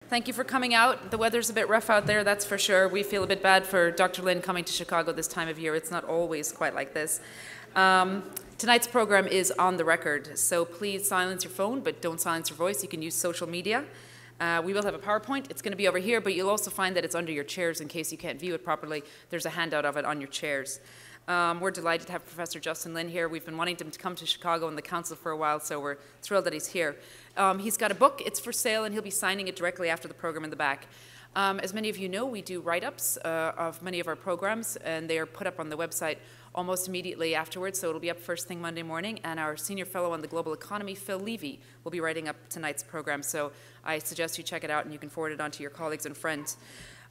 Thank you for coming out. The weather's a bit rough out there, that's for sure. We feel a bit bad for Dr. Lin coming to Chicago this time of year. It's not always quite like this. Tonight's program is on the record, so please silence your phone, but don't silence your voice. You can use social media. We will have a PowerPoint. It's going to be over here, but you'll also find that it's under your chairs in case you can't view it properly. There's a handout of it on your chairs. We're delighted to have Professor Justin Lin here. We've been wanting him to come to Chicago and the council for a while, so we're thrilled that he's here. He's got a book. It's for sale, and he'll be signing it directly after the program in the back. As many of you know, we do write-ups of many of our programs, and they are put up on the website almost immediately afterwards, so it'll be up first thing Monday morning. And our senior fellow on the global economy, Phil Levy, will be writing up tonight's program. So I suggest you check it out, and you can forward it on to your colleagues and friends.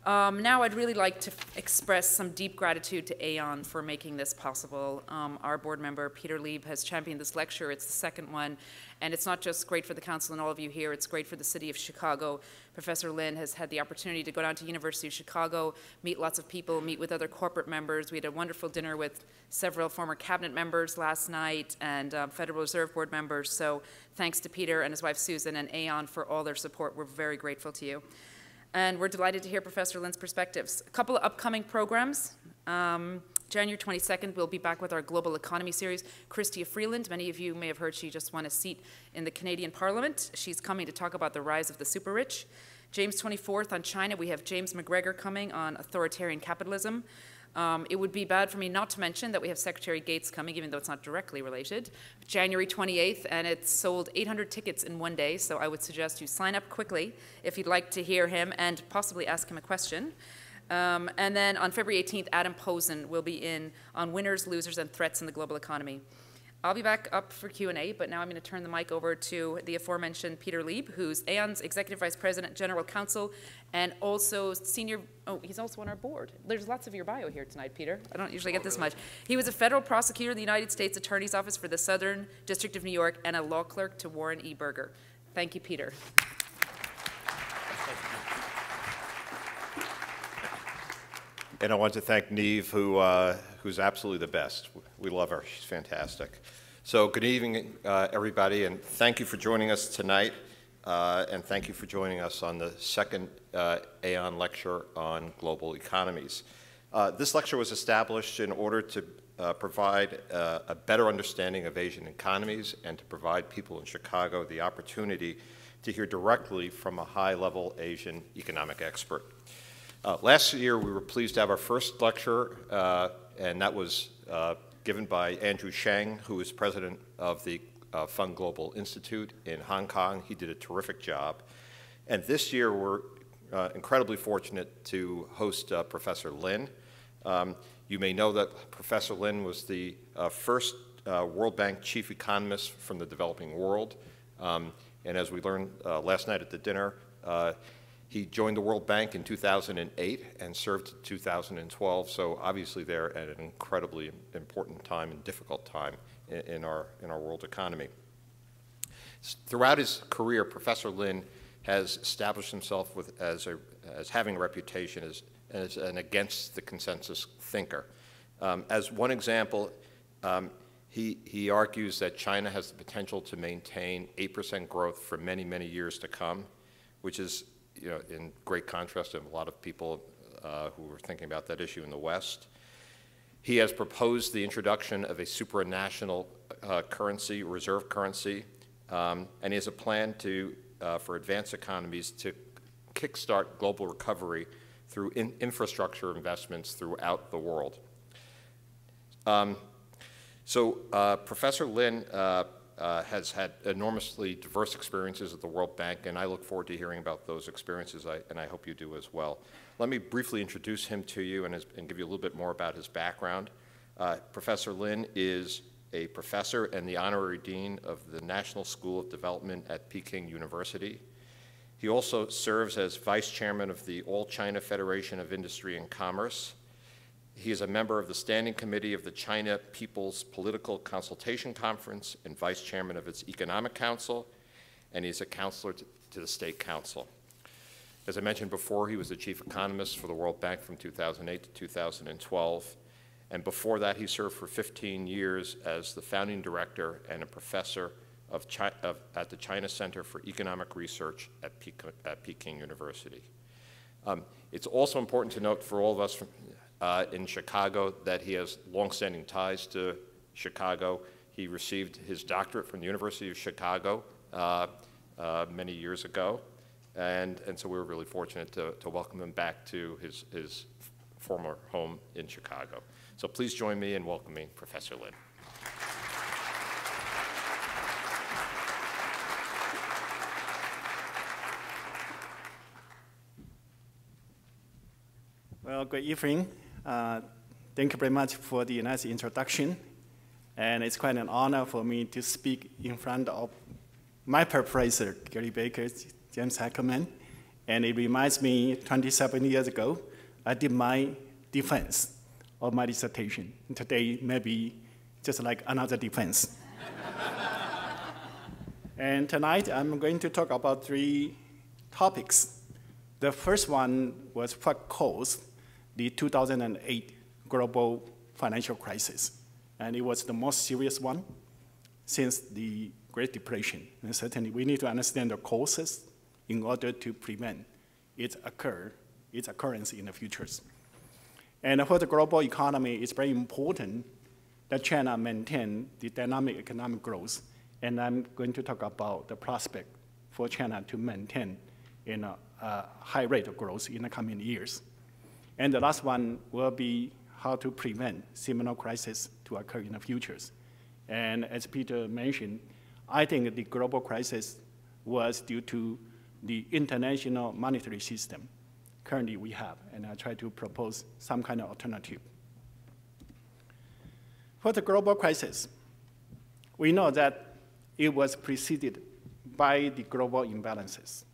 Now I'd really like to express some deep gratitude to Aon for making this possible. Our board member, Peter Lieb, has championed this lecture. It's the second one, and it's not just great for the council and all of you here, it's great for the city of Chicago. Professor Lin has had the opportunity to go down to University of Chicago, meet lots of people, meet with other corporate members. We had a wonderful dinner with several former cabinet members last night and Federal Reserve Board members. So thanks to Peter and his wife Susan and Aon for all their support. We're very grateful to you. And we're delighted to hear Professor Lin's perspectives. A couple of upcoming programs. January 22nd, we'll be back with our Global Economy series. Chrystia Freeland, many of you may have heard she just won a seat in the Canadian Parliament. She's coming to talk about the rise of the super rich. James 24th on China, we have James McGregor coming on authoritarian capitalism. It would be bad for me not to mention that we have Secretary Gates coming, even though it's not directly related. January 28th, and it's sold 800 tickets in one day, so I would suggest you sign up quickly if you'd like to hear him and possibly ask him a question. And then on February 18th, Adam Posen will be in on winners, losers, and threats in the global economy. I'll be back up for Q&A, but now I'm going to turn the mic over to the aforementioned Peter Lieb, who's Aon's Executive Vice President, General Counsel, and also senior, he's also on our board. There's lots of your bio here tonight, Peter. I don't usually get this much. He was a federal prosecutor in the United States Attorney's Office for the Southern District of New York and a law clerk to Warren E. Burger. Thank you, Peter. And I want to thank Neve, who's absolutely the best. We love her. She's fantastic. So good evening, everybody, and thank you for joining us tonight, and thank you for joining us on the second Aon lecture on global economies. This lecture was established in order to provide a better understanding of Asian economies and to provide people in Chicago the opportunity to hear directly from a high-level Asian economic expert. Last year, we were pleased to have our first lecture, and that was given by Andrew Sheng, who is president of the Fund Global Institute in Hong Kong. He did a terrific job. And this year, we're incredibly fortunate to host Professor Lin. You may know that Professor Lin was the first World Bank Chief Economist from the developing world. And as we learned last night at the dinner, he joined the World Bank in 2008 and served to 2012, so obviously they're at an incredibly important time and difficult time in our world economy. Throughout his career, Professor Lin has established himself as having a reputation as an against the consensus thinker. As one example, he argues that China has the potential to maintain 8% growth for many, many years to come, which is in great contrast to a lot of people who were thinking about that issue in the West. He has proposed the introduction of a supranational currency, reserve currency, and he has a plan for advanced economies to kickstart global recovery through infrastructure investments throughout the world. Professor Lin has had enormously diverse experiences at the World Bank, and I look forward to hearing about those experiences, and I hope you do as well. Let me briefly introduce him to you and give you a little bit more about his background. Professor Lin is a professor and the honorary dean of the National School of Development at Peking University. He also serves as vice chairman of the All China Federation of Industry and Commerce. He is a member of the Standing Committee of the China People's Political Consultation Conference and vice chairman of its Economic Council, and he's a counselor to the State Council. As I mentioned before, he was the chief economist for the World Bank from 2008 to 2012, and before that he served for 15 years as the founding director and a professor at the China Center for Economic Research at Peking University. It's also important to note for all of us in Chicago that he has longstanding ties to Chicago. He received his doctorate from the University of Chicago many years ago, and so we were really fortunate to welcome him back to his former home in Chicago. So please join me in welcoming Professor Lin. Well, good evening. Thank you very much for the nice introduction. And it's quite an honor for me to speak in front of my professor, Gary Baker, James Ackerman. And it reminds me 27 years ago, I did my defense of my dissertation. And today, maybe just like another defense. And tonight, I'm going to talk about 3 topics. The first one was what caused the 2008 global financial crisis. And it was the most serious one since the Great Depression. And certainly we need to understand the causes in order to prevent its occurrence in the futures. And for the global economy, it's very important that China maintain the dynamic economic growth. And I'm going to talk about the prospect for China to maintain a high rate of growth in the coming years. And the last one will be how to prevent similar crises to occur in the futures. And as Peter mentioned, I think the global crisis was due to the international monetary system currently we have, and I try to propose some kind of alternative. For the global crisis, we know that it was preceded by the global imbalances.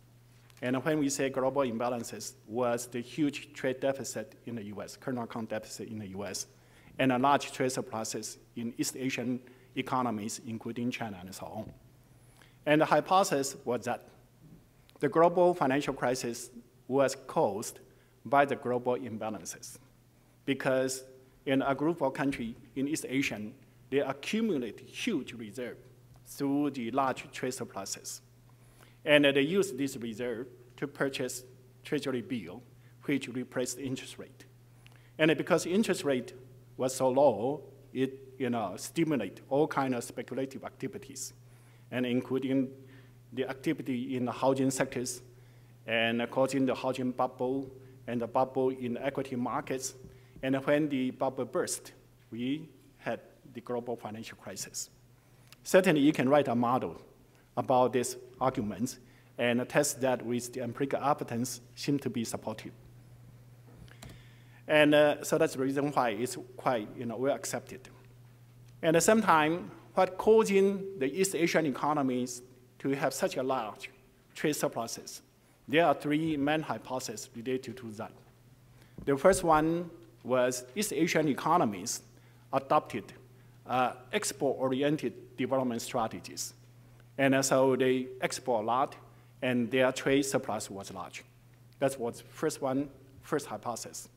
And when we say global imbalances, was the huge trade deficit in the US, current account deficit in the US, and a large trade surpluses in East Asian economies, including China and so on. And the hypothesis was that the global financial crisis was caused by the global imbalances, because in a group of countries in East Asia, they accumulate huge reserve through the large trade surpluses. And they use this reserve to purchase treasury bill, which replaced interest rate. And because interest rate was so low, it stimulated all kinds of speculative activities, and including the activity in the housing sectors, and causing the housing bubble and the bubble in equity markets. And when the bubble burst, we had the global financial crisis. Certainly, you can write a model about these arguments and test that with the empirical evidence seem to be supportive. And so that's the reason why it's quite well accepted. And at the same time, what causing the East Asian economies to have such a large trade surpluses? There are 3 main hypotheses related to that. The first one was East Asian economies adopted export-oriented development strategies. And so they export a lot, and their trade surplus was large. That was first hypothesis.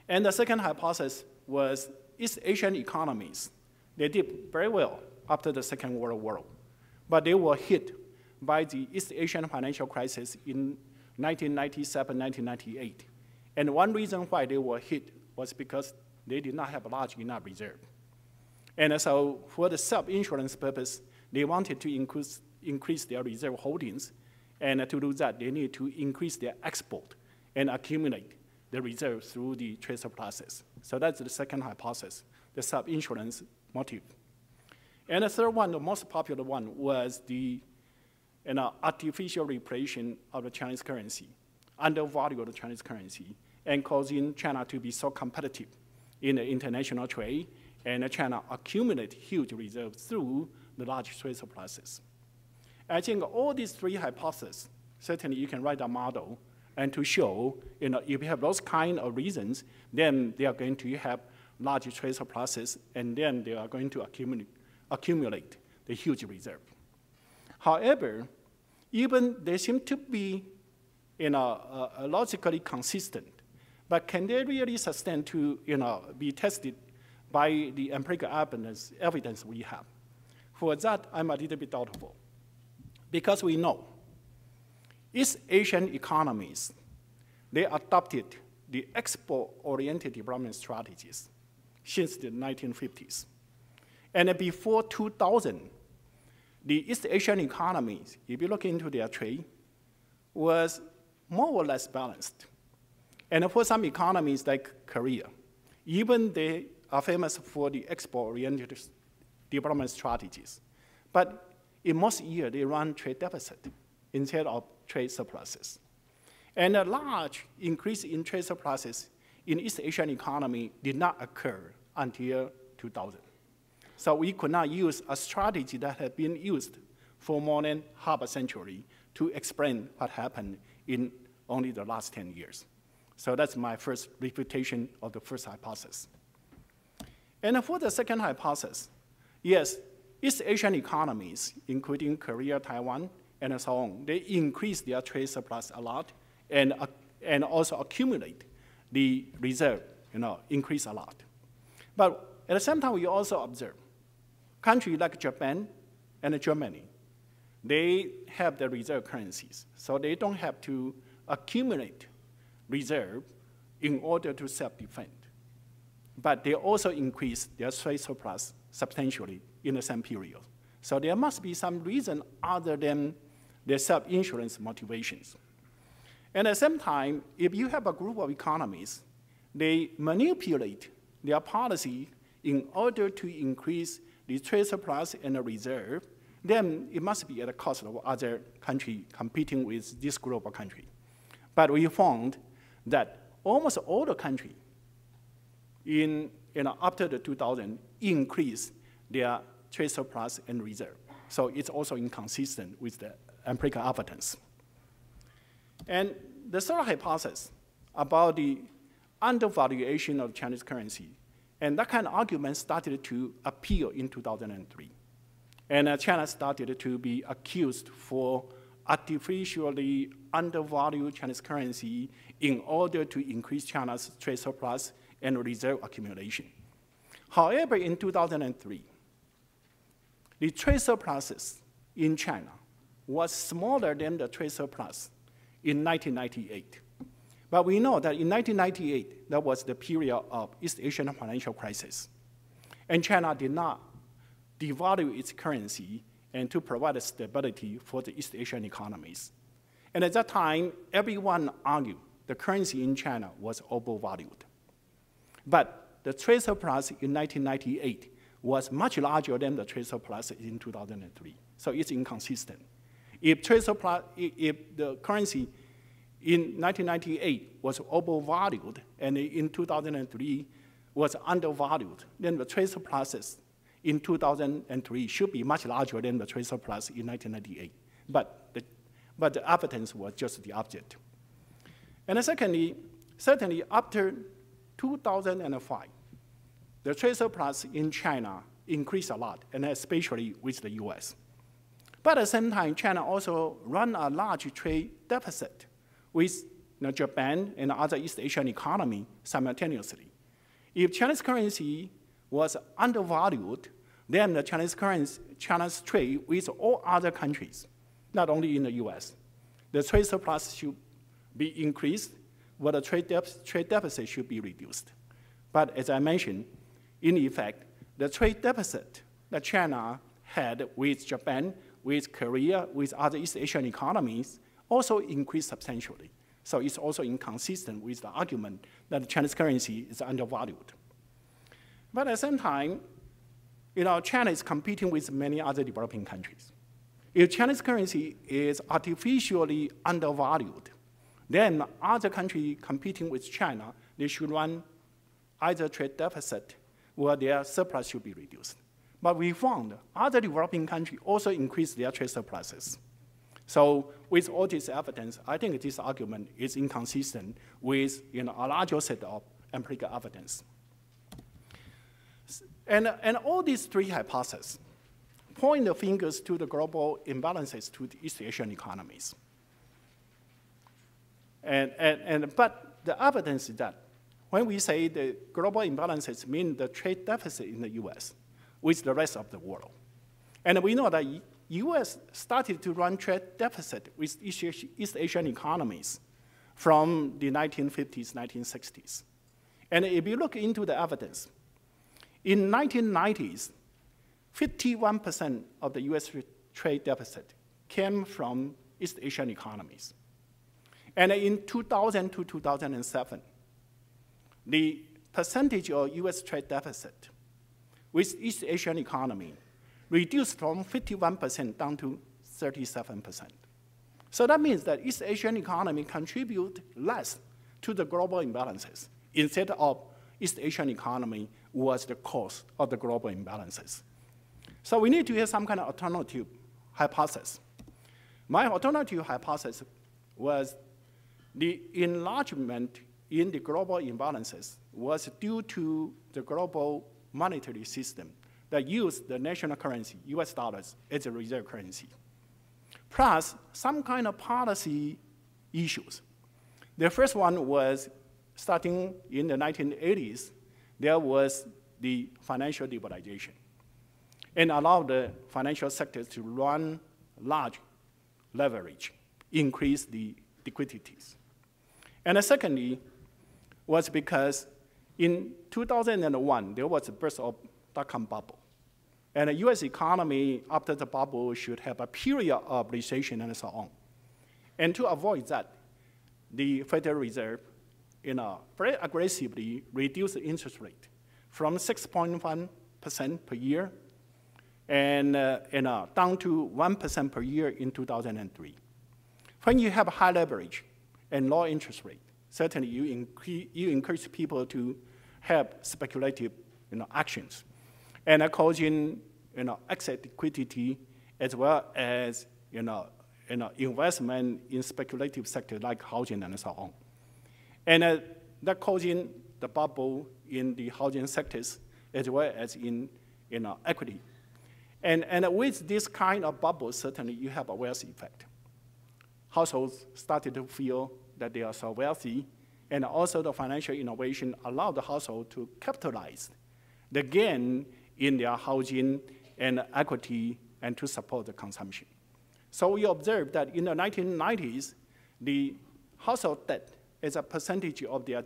And the second hypothesis was East Asian economies. They did very well after the Second World War, but they were hit by the East Asian financial crisis in 1997, 1998. And one reason why they were hit was because they did not have a large enough reserve. And so for the self-insurance purpose, they wanted to increase their reserve holdings. And to do that, they need to increase their export and accumulate the reserve through the trade surpluses. So that's the second hypothesis, the self-insurance motive. And the third one, the most popular one, was the artificial repression of the Chinese currency, undervalue of the Chinese currency, and causing China to be so competitive in the international trade, and China accumulate huge reserves through the large trade surpluses. I think all these 3 hypotheses, certainly you can write a model and to show, if you have those kind of reasons, then they are going to have large trade surpluses, and then they are going to accumulate the huge reserve. However, even they seem to be logically consistent, but can they really sustain to be tested by the empirical evidence we have? For that, I'm a little bit doubtful. Because we know East Asian economies, they adopted the export-oriented development strategies since the 1950s. And before 2000, the East Asian economies, if you look into their trade, was more or less balanced. And for some economies like Korea, even they are famous for the export-oriented development strategies. But in most years, they run trade deficit instead of trade surpluses. And a large increase in trade surpluses in East Asian economy did not occur until 2000. So we could not use a strategy that had been used for more than half a century to explain what happened in only the last 10 years. So that's my first refutation of the first hypothesis. And for the second hypothesis, yes, East Asian economies, including Korea, Taiwan, and so on, they increase their trade surplus a lot and also accumulate the reserve, increase a lot. But at the same time, we also observe countries like Japan and Germany, they have the reserve currencies, so they don't have to accumulate reserve in order to self-defend. But they also increase their trade surplus substantially in the same period. So there must be some reason other than their self-insurance motivations. And at the same time, if you have a group of economies, they manipulate their policy in order to increase the trade surplus and the reserve, then it must be at the cost of other countries competing with this group of countries. But we found that almost all the countries after the 2000 increased their trade surplus and reserve. So it's also inconsistent with the empirical evidence. And the third hypothesis about the undervaluation of Chinese currency, and that kind of argument started to appear in 2003. And China started to be accused for artificially undervalue Chinese currency in order to increase China's trade surplus and reserve accumulation. However, in 2003, the trade surpluses in China was smaller than the trade surplus in 1998. But we know that in 1998, that was the period of East Asian financial crisis. And China did not devalue its currency and to provide stability for the East Asian economies. And at that time, everyone argued the currency in China was overvalued. But the trade surplus in 1998 was much larger than the trade surplus in 2003. So it's inconsistent. If the currency in 1998 was overvalued and in 2003 was undervalued, then the trade surpluses in 2003 should be much larger than the trade surplus in 1998. But the evidence was just the opposite. And secondly, certainly after 2005, the trade surplus in China increased a lot, and especially with the US. But at the same time, China also ran a large trade deficit with Japan and other East Asian economies simultaneously. If Chinese currency was undervalued, then the Chinese trade with all other countries, not only in the US, the trade surplus should be increased, while the trade deficit should be reduced. But as I mentioned, in effect, the trade deficit that China had with Japan, with Korea, with other East Asian economies also increased substantially. So it's also inconsistent with the argument that the Chinese currency is undervalued. But at the same time, China is competing with many other developing countries. If Chinese currency is artificially undervalued, then other countries competing with China, they should run either trade deficit or their surplus should be reduced. But we found other developing countries also increased their trade surpluses. So with all this evidence, I think this argument is inconsistent with a larger set of empirical evidence. And all these three hypotheses point the fingers to the global imbalances to the East Asian economies. But the evidence is that when we say the global imbalances mean the trade deficit in the US with the rest of the world, And we know that U.S. started to run trade deficit with East Asian economies from the 1950s, 1960s. And if you look into the evidence, in 1990s, 51% of the U.S. trade deficit came from East Asian economies. And in 2000 to 2007, the percentage of U.S. trade deficit with East Asian economy reduced from 51% down to 37%. So that means that East Asian economy contribute less to the global imbalances, instead of East Asian economy was the cause of the global imbalances. So we need to have some kind of alternative hypothesis. My alternative hypothesis was the enlargement in the global imbalances was due to the global monetary system that used the national currency, US dollars, as a reserve currency, plus some kind of policy issues. The first one was starting in the 1980s, there was the financial liberalization and allowed the financial sector to run large leverage, increase the liquidities. And secondly, was because in 2001, there was a burst of dot-com bubble. And the US economy, after the bubble, should have a period of recession and so on. And to avoid that, the Federal Reserve very aggressively reduced the interest rate from 6.1% per year and down to 1% per year in 2003. When you have high leverage and low interest rate, certainly you encourage people to have speculative actions and causing excess liquidity as well as investment in speculative sector like housing and so on. And that causing the bubble in the housing sectors as well as in equity. And with this kind of bubble, certainly you have a wealth effect. Households started to feel that they are so wealthy, and also the financial innovation allowed the household to capitalize the gain in their housing and equity and to support the consumption. So we observed that in the 1990s, the household debt as a percentage of their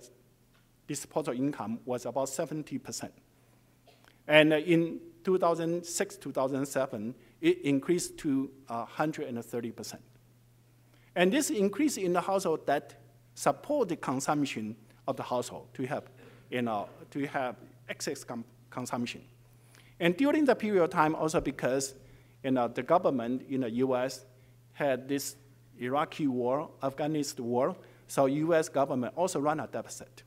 disposable income was about 70%. And in 2006, 2007, it increased to 130%. And this increase in the household debt support the consumption of the household to have excess consumption. And during the period of time, also because the government in the US had this Iraqi war, Afghanistan war, so US government also run a deficit.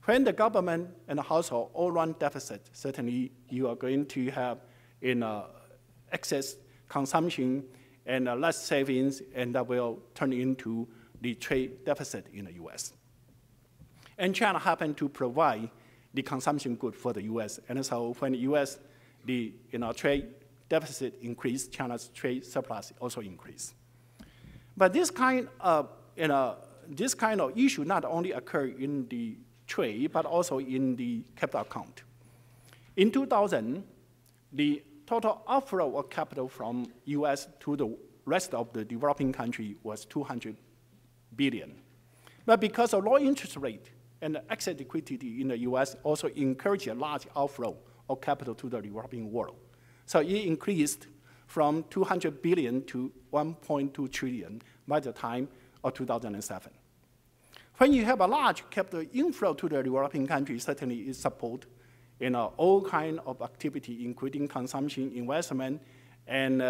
When the government and the household all run deficit, certainly you are going to have excess consumption and less savings, and that will turn into the trade deficit in the US. And China happened to provide the consumption good for the US, and so when the US, the trade deficit increased, China's trade surplus also increased. But this kind of issue not only occurred in the trade, but also in the capital account. In 2000, the total outflow of capital from US to the rest of the developing country was 200 billion. But because of low interest rate and excess liquidity in the US also encouraged a large outflow of capital to the developing world. So it increased from 200 billion to 1.2 trillion by the time of 2007. When you have a large capital inflow to the developing countries, certainly it supports all kinds of activity, including consumption, investment, and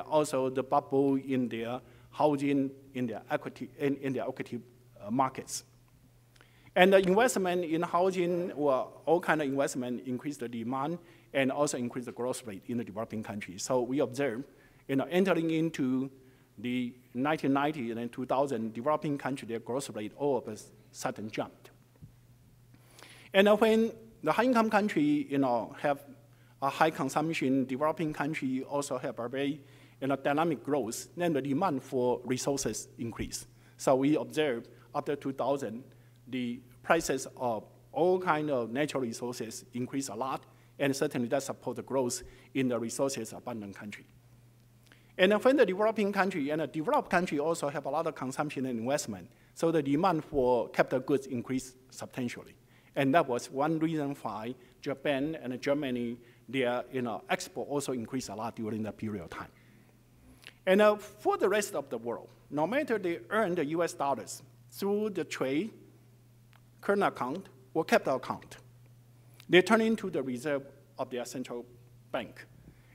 also the bubble in their housing, in their equity markets. And the investment in housing or all kinds of investment increase the demand and also increase the growth rate in the developing countries. So we observe, entering into the 1990 and 2000 developing country, their growth rate all of a sudden jumped. And when the high-income country, have a high consumption, developing country also have a very, dynamic growth, then the demand for resources increase. So we observe after 2000, the prices of all kinds of natural resources increase a lot, and certainly that supports the growth in the resources abundant country. And when the developing country and the developed country also have a lot of consumption and investment, so the demand for capital goods increased substantially. And that was one reason why Japan and Germany, their export also increased a lot during that period of time. And for the rest of the world, no matter they earn the US dollars through the trade, current account, or capital account, they turn into the reserve of their central bank.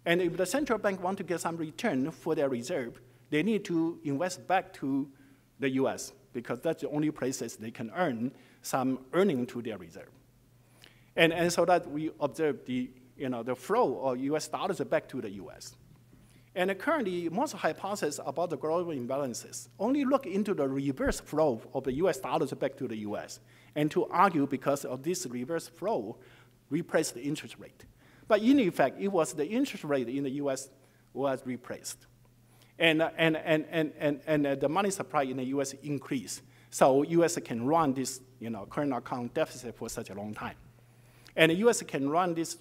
And if the central bank want to get some return for their reserve, they need to invest back to the US, because that's the only places they can earn some earning to their reserve. And so that we observe the flow of US dollars back to the US. And currently, most hypotheses about the global imbalances only look into the reverse flow of the US dollars back to the US, and to argue because of this reverse flow, replace the interest rate. But in effect, it was the interest rate in the US was replaced. And the money supply in the US increased. So US can run this current account deficit for such a long time. And the US can run this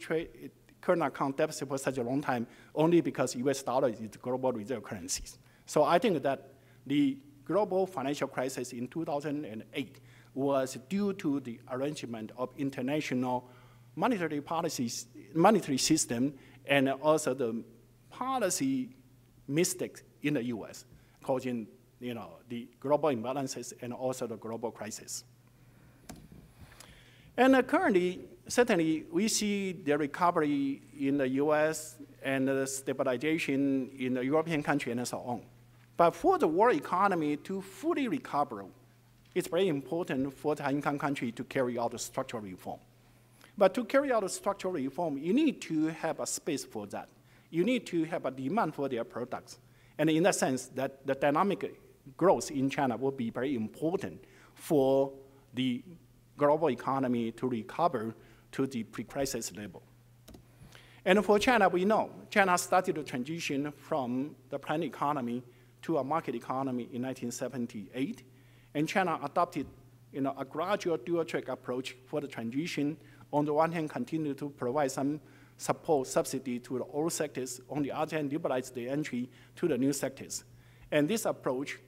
current account deficit for such a long time only because US dollar is the global reserve currency. So I think that the global financial crisis in 2008 was due to the arrangement of international monetary policies, monetary system, and also the policy mistakes in the US, causing the global imbalances and also the global crisis. And currently, certainly, we see the recovery in the US and the stabilization in the European country and so on. But for the world economy to fully recover, it's very important for the high-income country to carry out the structural reform. But to carry out a structural reform, you need to have a space for that. You need to have a demand for their products. And in that sense, that the dynamic growth in China will be very important for the global economy to recover to the pre-crisis level. And for China, we know China started to transition from the planned economy to a market economy in 1978. And China adopted a gradual dual-track approach for the transition. On the one hand, continue to provide some support, subsidy to the old sectors. On the other hand, liberalize the entry to the new sectors. And this approach,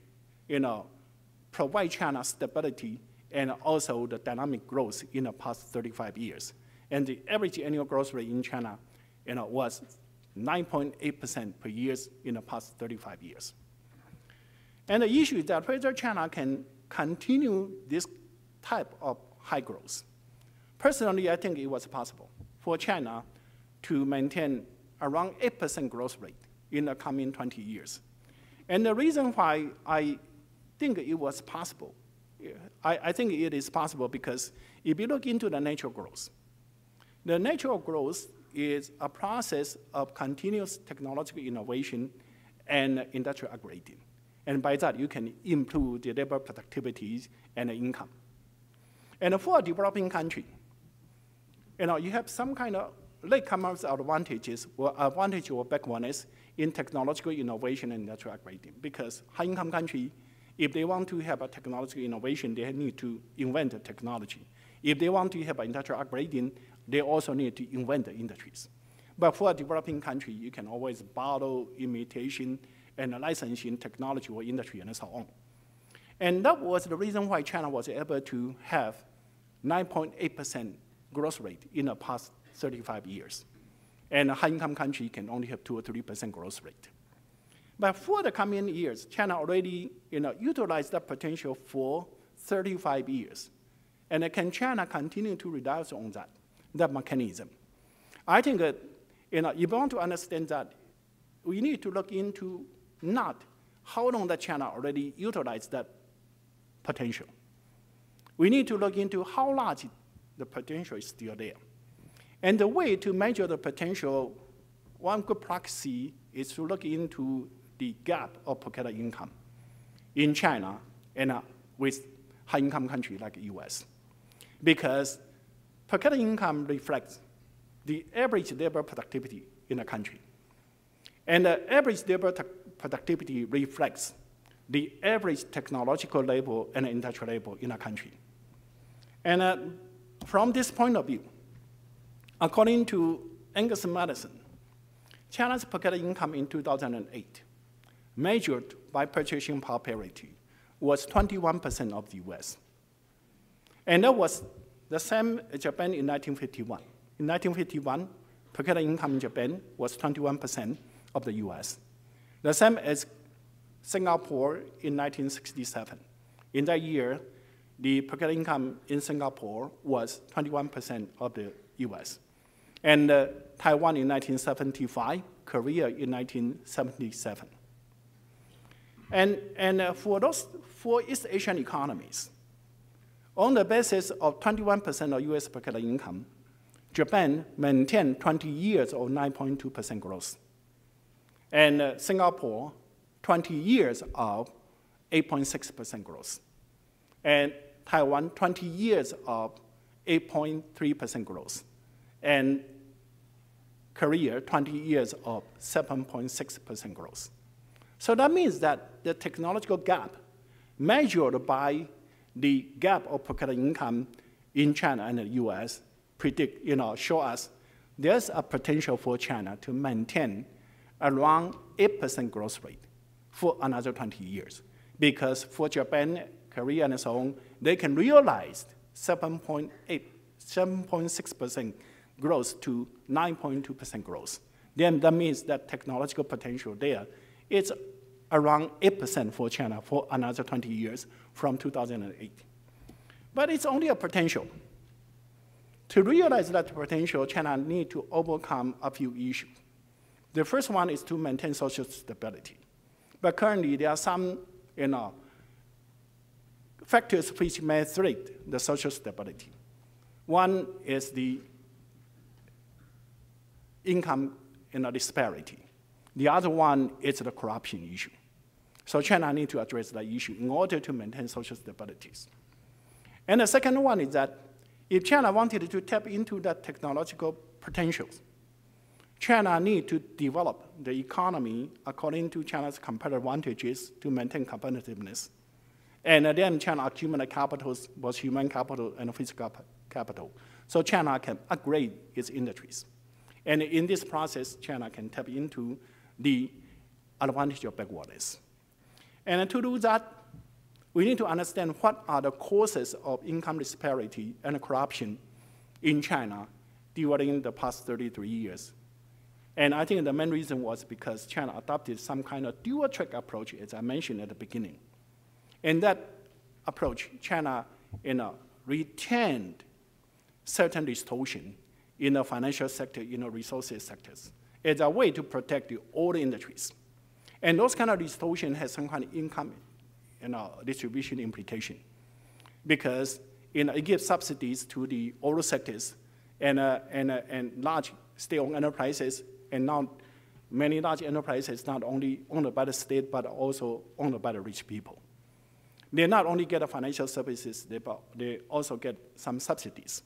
provides China stability and also the dynamic growth in the past 35 years. And the average annual growth rate in China, was 9.8% per year in the past 35 years. And the issue is that whether China can continue this type of high growth. Personally, I think it was possible for China to maintain around 8% growth rate in the coming 20 years. And the reason why I think it was possible, I think it is possible because if you look into the natural growth, the natural growth is a process of continuous technological innovation and industrial upgrading. And by that, you can improve the labor productivity and the income. And for a developing country, you have some kind of latecomers advantages or advantage or backwardness in technological innovation and industrial upgrading. Because high-income country, if they want to have a technological innovation, they need to invent the technology. If they want to have an industrial upgrading, they also need to invent the industries. But for a developing country, you can always borrow, imitation, and licensing technology or industry and so on. And that was the reason why China was able to have 9.8% growth rate in the past 35 years. And a high-income country can only have 2 or 3% growth rate. But for the coming years, China already utilized that potential for 35 years. And can China continue to rely on that mechanism? I think that if you want to understand that, we need to look into not how long that China already utilized that potential. We need to look into how large the potential is still there. And the way to measure the potential, one good proxy is to look into the gap of per capita income in China and with high-income countries like the US. Because per capita income reflects the average labor productivity in a country. And the average labor productivity reflects the average technological level and industrial level in a country. And from this point of view, According to Angus Madison, China's per capita income in 2008, measured by purchasing power parity, was 21% of the US. And that was the same as Japan in 1951. In 1951, per capita income in Japan was 21% of the US. The same as Singapore in 1967. In that year, the per capita income in Singapore was 21% of the US. And Taiwan in 1975, Korea in 1977. And for those 4 East Asian economies, on the basis of 21% of US per capita income, Japan maintained 20 years of 9.2% growth. And Singapore, 20 years of 8.6% growth. And Taiwan, 20 years of 8.3% growth. And Korea, 20 years of 7.6% growth. So that means that the technological gap measured by the gap of per capita income in China and the US show us there's a potential for China to maintain around 8% growth rate for another 20 years. Because for Japan, Korea, and so on, they can realize 7.6% growth to 9.2% growth. Then that means that technological potential there is around 8% for China for another 20 years from 2008. But it's only a potential. To realize that potential, China needs to overcome a few issues. The first one is to maintain social stability. But currently, there are some factors which may threat the social stability. One is the income disparity. The other one is the corruption issue. So China needs to address that issue in order to maintain social stabilities. And the second one is that if China wanted to tap into that technological potentials, China needs to develop the economy according to China's competitive advantages to maintain competitiveness. And then China accumulate capitals, both human capital and physical capital. So China can upgrade its industries. And in this process, China can tap into the advantage of backwardness. And to do that, we need to understand what are the causes of income disparity and corruption in China during the past 33 years. And I think the main reason was because China adopted some kind of dual-track approach, as I mentioned at the beginning. In that approach, China retained certain distortion in the financial sector, in the resources sectors, as a way to protect the old industries. And those kind of distortion has some kind of income distribution implication, because it gives subsidies to the older sectors and large state-owned enterprises, and now many large enterprises not only owned by the state, but also owned by the rich people. They not only get the financial services, they also get some subsidies.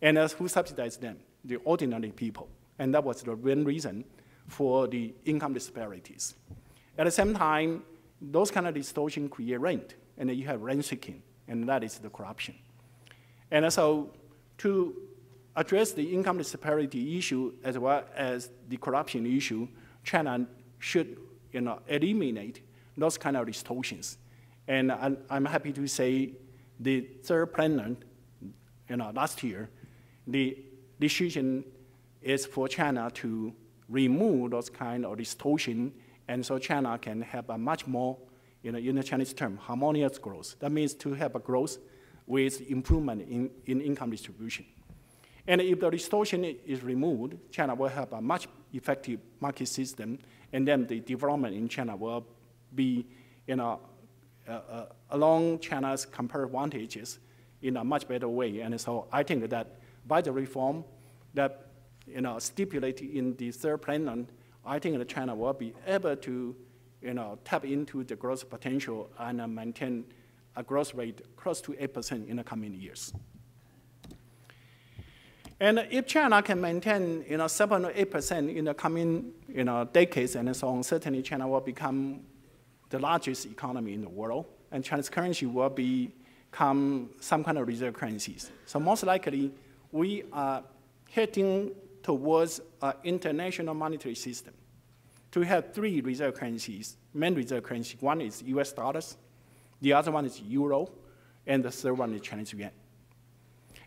And who subsidize them? The ordinary people. And that was the main reason for the income disparities. At the same time, those kind of distortion create rent, and then you have rent seeking, and that is the corruption. And so to address the income disparity issue as well as the corruption issue, China should eliminate those kind of distortions. And I'm happy to say the third plenary, last year, the decision is for China to remove those kind of distortion, and so China can have a much more, in the Chinese term, harmonious growth. That means to have a growth with improvement in income distribution. And if the distortion is removed, China will have a much effective market system, and then the development in China will be, along China's comparative advantages in a much better way. And so I think that by the reform that stipulated in the third plan, I think that China will be able to tap into the growth potential and maintain a growth rate close to 8% in the coming years. And if China can maintain 7 or 8% in the coming decades and so on, certainly China will become the largest economy in the world, and China's currency will become some kind of reserve currencies. So most likely, we are heading towards an international monetary system to have three reserve currencies, main reserve currency. One is US dollars, the other one is euro, and the third one is Chinese yuan.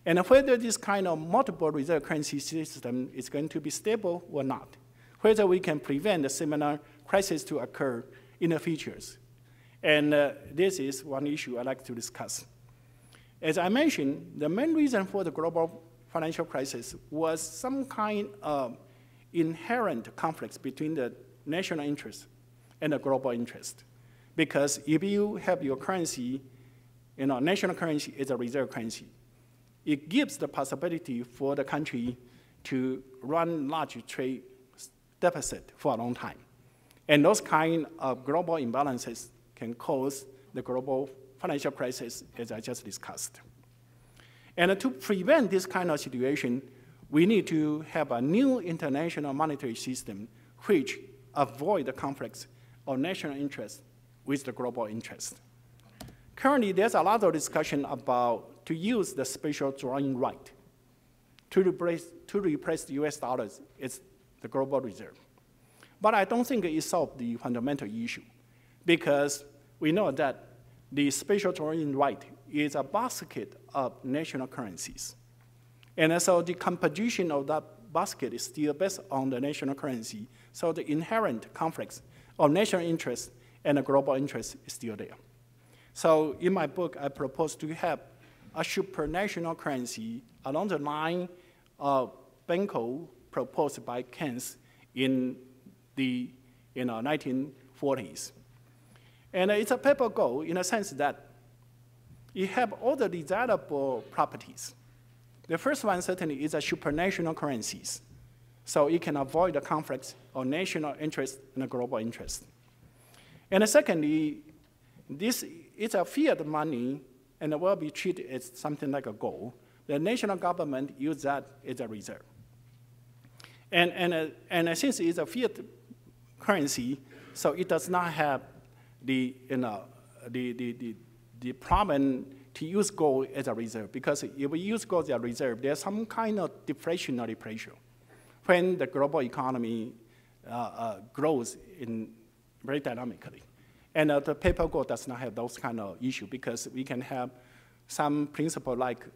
And whether this kind of multiple reserve currency system is going to be stable or not, whether we can prevent a similar crisis to occur in the futures. And this is one issue I'd like to discuss. As I mentioned, the main reason for the global financial crisis was some kind of inherent conflicts between the national interest and the global interest. Because if you have your currency, national currency is a reserve currency, it gives the possibility for the country to run large trade deficit for a long time. And those kind of global imbalances can cause the global financial crisis, as I just discussed. And to prevent this kind of situation, we need to have a new international monetary system which avoid the conflicts of national interest with the global interest. Currently, there's a lot of discussion about to use the special drawing right to replace the US dollars as the global reserve. But I don't think it solved the fundamental issue, because we know that the special drawing right is a basket of national currencies. And so the composition of that basket is still based on the national currency, so the inherent conflicts of national interest and the global interest is still there. So in my book, I propose to have a supranational currency along the line of Banco proposed by Keynes in the 1940s. And it's a paper goal in a sense that it has all the desirable properties. The first one certainly is a supranational currencies. So it can avoid the conflicts of national interest and the global interest. And secondly, this is a fiat money and it will be treated as something like a gold. The national government use that as a reserve. And since it's a fiat currency, so it does not have the problem to use gold as a reserve, because if we use gold as a reserve, there's some kind of deflationary pressure when the global economy grows very dynamically. And the paper gold does not have those kind of issue, because we can have some principle like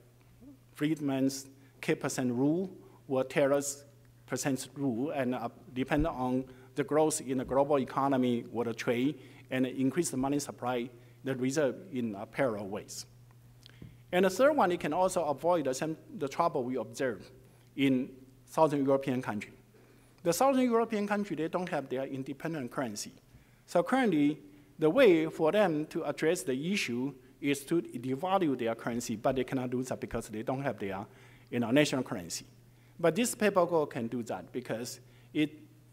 Friedman's K% rule or Taylor's percent rule, and depend on the growth in the global economy or the trade, and increase the money supply, the reserve in parallel ways. And the third one, it can also avoid the trouble we observe in Southern European countries. The Southern European countries, they don't have their independent currency. So currently, the way for them to address the issue is to devalue their currency, but they cannot do that because they don't have their national currency. But this paper gold can do that because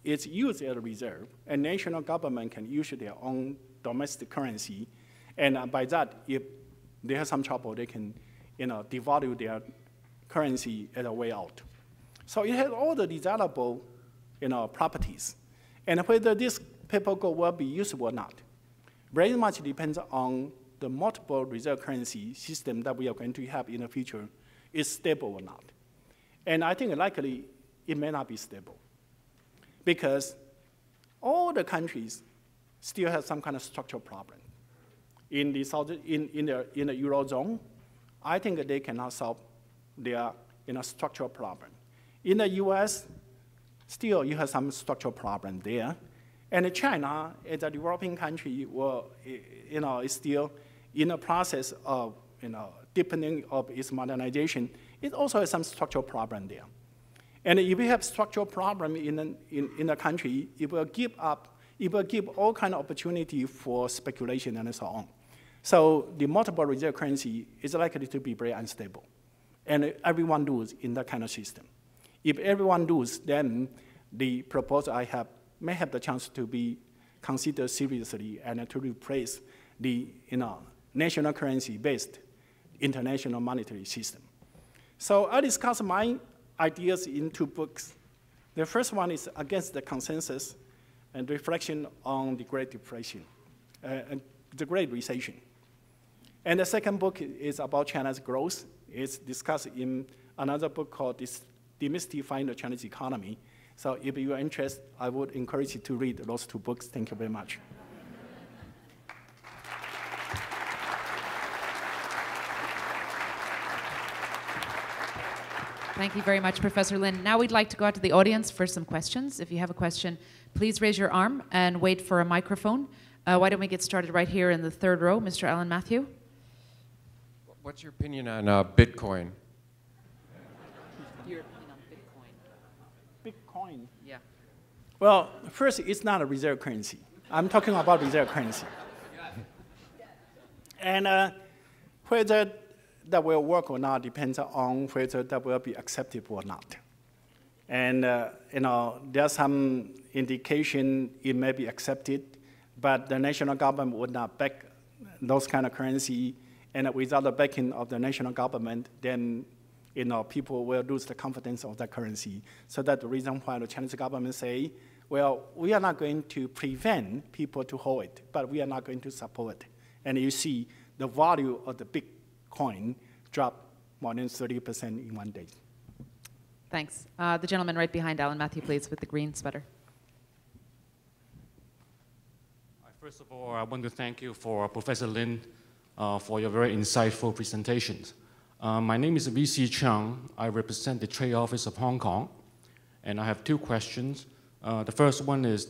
it's used as a reserve, and national government can use their own domestic currency, and by that, if they have some trouble, they can devalue their currency as a way out. So it has all the desirable properties. And whether this paper gold will be used or not very much depends on the multiple reserve currency system that we are going to have in the future is stable or not. And I think likely it may not be stable, because all the countries still have some kind of structural problem. In the Eurozone, I think they cannot solve their structural problem. In the US, still you have some structural problem there. And China, as a developing country, is still in the process of deepening of its modernization. It also has some structural problem there. And if we have structural problem in a country, it will give all kind of opportunity for speculation and so on. So the multiple reserve currency is likely to be very unstable. And everyone loses in that kind of system. If everyone loses, then the proposal I have may have the chance to be considered seriously and to replace the national currency-based international monetary system. So I discussed my ideas in 2 books. The first one is Against the Consensus and Reflection on the Great Depression, the Great Recession. And the second book is about China's growth. It's discussed in another book called demystifying the Chinese economy. So if you are interested, I would encourage you to read those 2 books. Thank you very much. Thank you very much, Professor Lin. Now we'd like to go out to the audience for some questions. If you have a question, please raise your arm and wait for a microphone. Why don't we get started right here in the 3rd row, Mr. Alan Matthew? What's your opinion on Bitcoin? Your opinion on Bitcoin? Bitcoin? Yeah. Well, first, it's not a reserve currency. I'm talking about reserve currency. And whether that will work or not depends on whether that will be accepted or not. And there's some indication it may be accepted, but the national government would not back those kind of currency. And without the backing of the national government, then people will lose the confidence of that currency. So that's the reason why the Chinese government say, well, we are not going to prevent people to hold it, but we are not going to support it. And you see the value of the Bitcoin drop more than 30% in 1 day. Thanks. The gentleman right behind Alan Matthew, please, with the green sweater. First of all, I want to thank you for Professor Lin for your very insightful presentations. My name is V.C. Chung. I represent the Trade Office of Hong Kong, and I have 2 questions. The first one is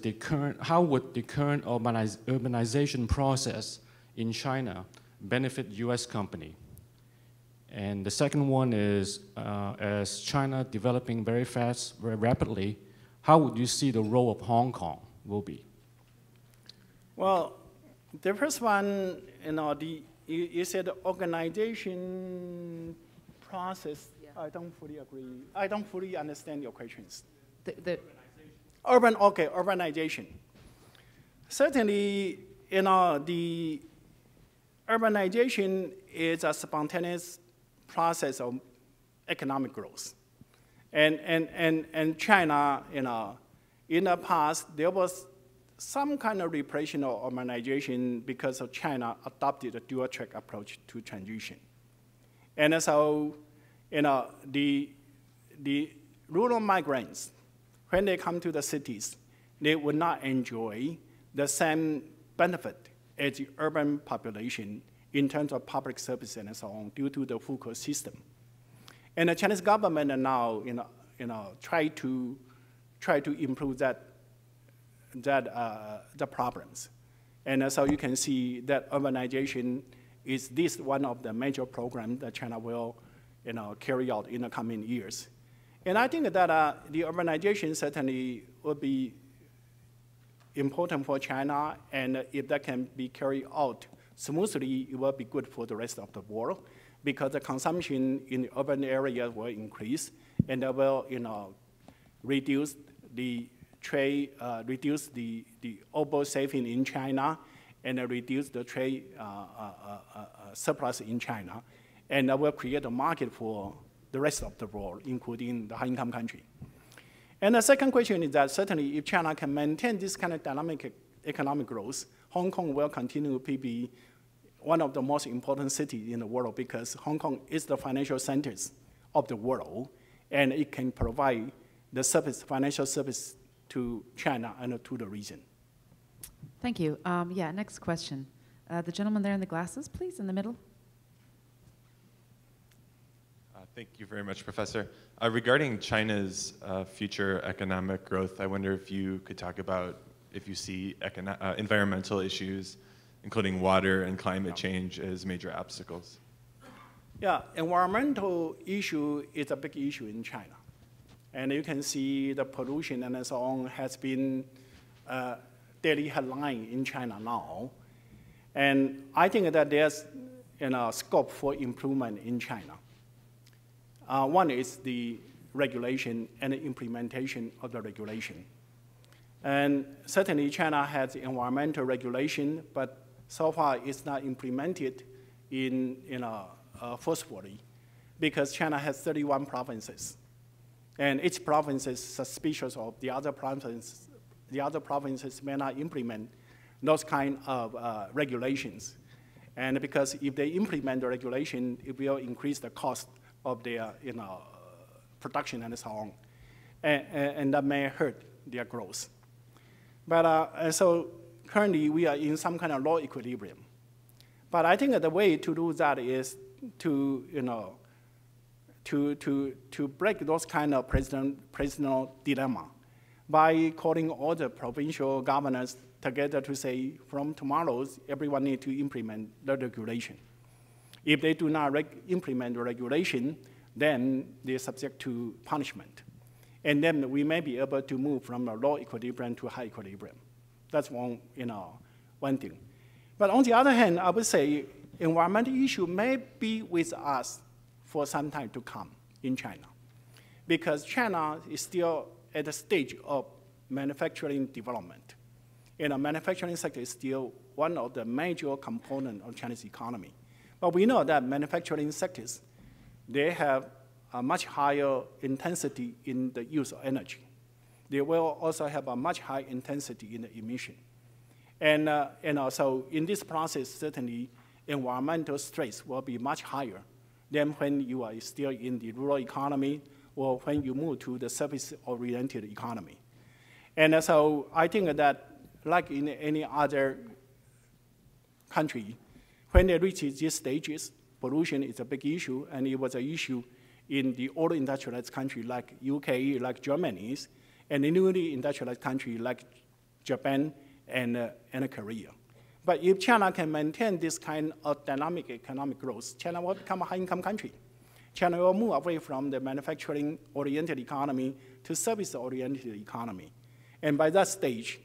how would the current urbanization process in China benefit U.S. company? And the second one is, as China developing very fast, very rapidly, how would you see the role of Hong Kong will be? Well, the first one, you said the organization process. Yeah. I don't fully agree. I don't fully understand your questions. Urbanization. Certainly, the urbanization is a spontaneous process of economic growth. And China, in the past, there was some kind of repression of urbanization because of China adopted a dual-track approach to transition. And so, the rural migrants, when they come to the cities, they would not enjoy the same benefit as the urban population in terms of public service and so on, due to the full court system. And the Chinese government now, try to improve the problems. And so you can see that urbanization is one of the major programs that China will carry out in the coming years. And I think that the urbanization certainly will be important for China, and if that can be carried out smoothly, it will be good for the rest of the world, because the consumption in the urban area will increase, and that will reduce the trade, reduce the overall saving in China, and reduce the trade surplus in China, and that will create a market for the rest of the world, including the high-income country. And the second question is that certainly if China can maintain this kind of dynamic economic growth, Hong Kong will continue to be one of the most important cities in the world, because Hong Kong is the financial centers of the world, and it can provide the service, financial service to China and to the region. Thank you. Yeah, next question. The gentleman there in the glasses, please, in the middle. Thank you very much, Professor. Regarding China's future economic growth, I wonder if you could talk about if you see environmental issues, including water and climate change, as major obstacles. Yeah, environmental issue is a big issue in China. And you can see the pollution and so on has been daily headline in China now. And I think that there's scope for improvement in China. One is the regulation and the implementation of the regulation. And certainly China has environmental regulation, but so far it's not implemented forcefully, because China has 31 provinces. And each province is suspicious of the other provinces. The other provinces may not implement those kind of regulations. And because if they implement the regulation, it will increase the cost of their production and so on. And that may hurt their growth. But so currently we are in some kind of low equilibrium. But I think the way to do that is to, to break those kind of presidential dilemma by calling all the provincial governors together to say, from tomorrow, everyone needs to implement the regulation. If they do not implement the regulation, then they're subject to punishment. And then we may be able to move from a low equilibrium to high equilibrium. That's one thing. But on the other hand, I would say environmental issue may be with us for some time to come in China, because China is still at the stage of manufacturing development. Manufacturing sector is still one of the major components of Chinese economy. But we know that manufacturing sectors, they have a much higher intensity in the use of energy. They will also have a much higher intensity in the emission. And so in this process, certainly environmental stress will be much higher than when you are still in the rural economy or when you move to the service-oriented economy. And so I think that like in any other country, when they reach these stages, pollution is a big issue, and it was an issue in the old industrialized country like UK, like Germany, and the newly industrialized country like Japan and Korea. But if China can maintain this kind of dynamic economic growth, China will become a high-income country. China will move away from the manufacturing-oriented economy to service-oriented economy. And by that stage,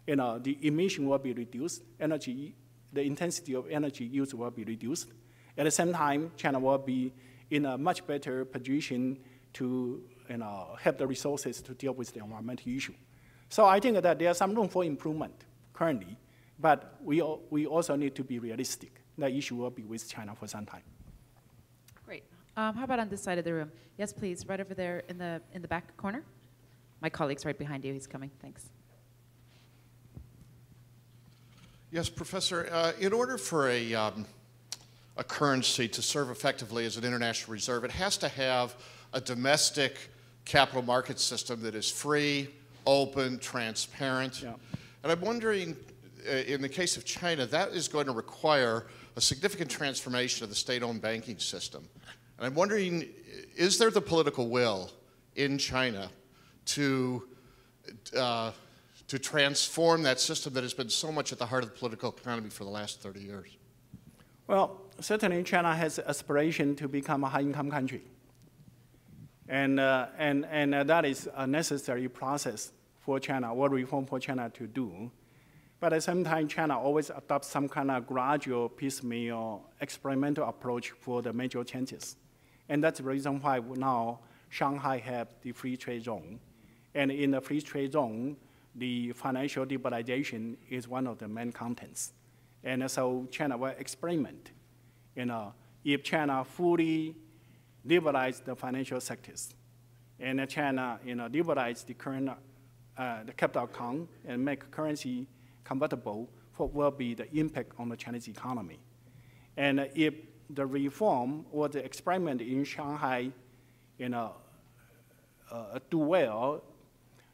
the emission will be reduced, the intensity of energy use will be reduced. At the same time, China will be in a much better position to have the resources to deal with the environmental issue. So I think that there's some room for improvement currently, but we also need to be realistic. The issue will be with China for some time. Great. How about on this side of the room? Yes, please, right over there in the back corner. My colleague's right behind you. He's coming. Thanks. Yes, Professor. In order for a currency to serve effectively as an international reserve, it has to have a domestic capital market system that is free, open, transparent. Yeah. And I'm wondering, in the case of China, that is going to require a significant transformation of the state-owned banking system. And I'm wondering, is there the political will in China to transform that system that has been so much at the heart of the political economy for the last 30 years? Well, certainly China has aspiration to become a high-income country. And that is a necessary process for China, what reform for China to do. But at the same time, China always adopts some kind of gradual, piecemeal, experimental approach for the major changes. And that's the reason why now Shanghai have the free trade zone. And in the free trade zone, the financial liberalization is one of the main contents. And so China will experiment. If China fully liberalize the financial sectors, and China liberalize the current the capital account and make currency convertible, what will be the impact on the Chinese economy? And if the reform or the experiment in Shanghai do well,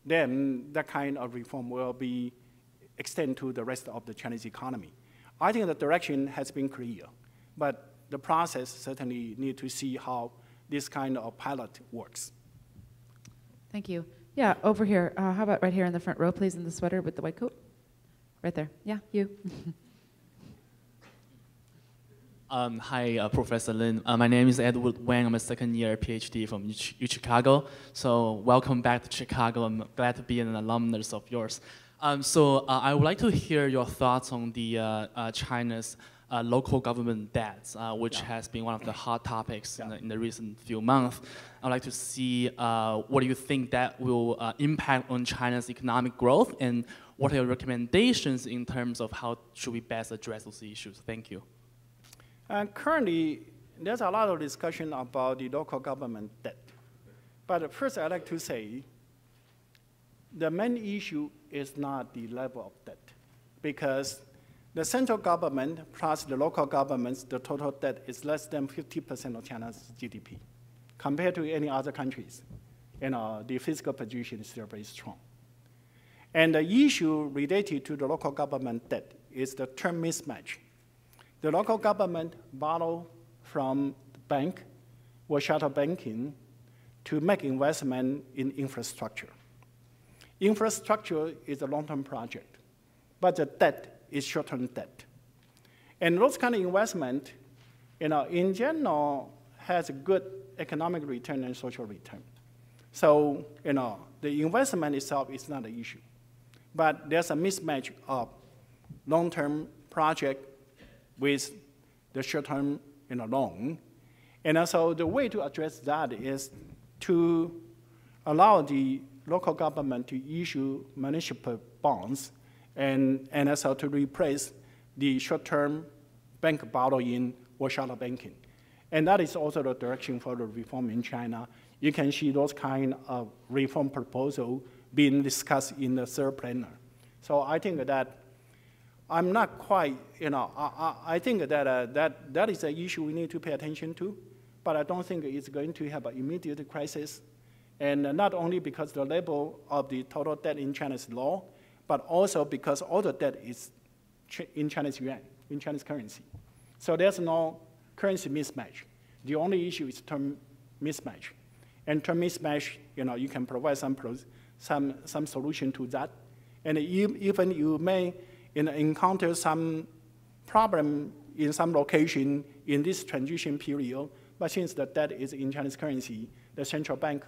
then that kind of reform will be extended to the rest of the Chinese economy. I think the direction has been clear, but the process certainly need to see how this kind of pilot works. Thank you. Yeah, over here. How about right here in the front row, please, in the sweater with the white coat? Right there. Yeah, you. Hi, Professor Lin. My name is Edward Wang. I'm a second-year PhD from Chicago. So welcome back to Chicago. I'm glad to be an alumnus of yours. I would like to hear your thoughts on the China's local government debts, which has been one of the hot topics in the recent few months. I'd like to see what do you think that will impact on China's economic growth, and what are your recommendations in terms of how should we best address those issues? Thank you. Currently, there's a lot of discussion about the local government debt. But first, I'd like to say the main issue is not the level of debt, because the central government plus the local governments, the total debt is less than 50% of China's GDP. compared to any other countries, the fiscal position is still very strong. And the issue related to the local government debt is the term mismatch. The local government borrow from the bank or shadow banking to make investment in infrastructure. Infrastructure is a long-term project, but the debt is short-term debt. And those kind of investment, in general, has a good economic return and social return. So, the investment itself is not an issue. But there's a mismatch of long-term project with the short-term loan. And also the way to address that is to allow the local government to issue municipal bonds and also to replace the short-term bank borrowing or shadow banking. And that is also the direction for the reform in China. You can see those kind of reform proposals being discussed in the third plenary. So I think that I'm not quite, I think that is an issue we need to pay attention to, but I don't think it's going to have an immediate crisis. And not only because the level of the total debt in China is low, but also because all the debt is in Chinese yuan, in Chinese currency. So there's no currency mismatch. The only issue is term mismatch. And term mismatch, you can provide some solution to that. And even you may encounter some problem in some location in this transition period, but since the debt is in Chinese currency, the central bank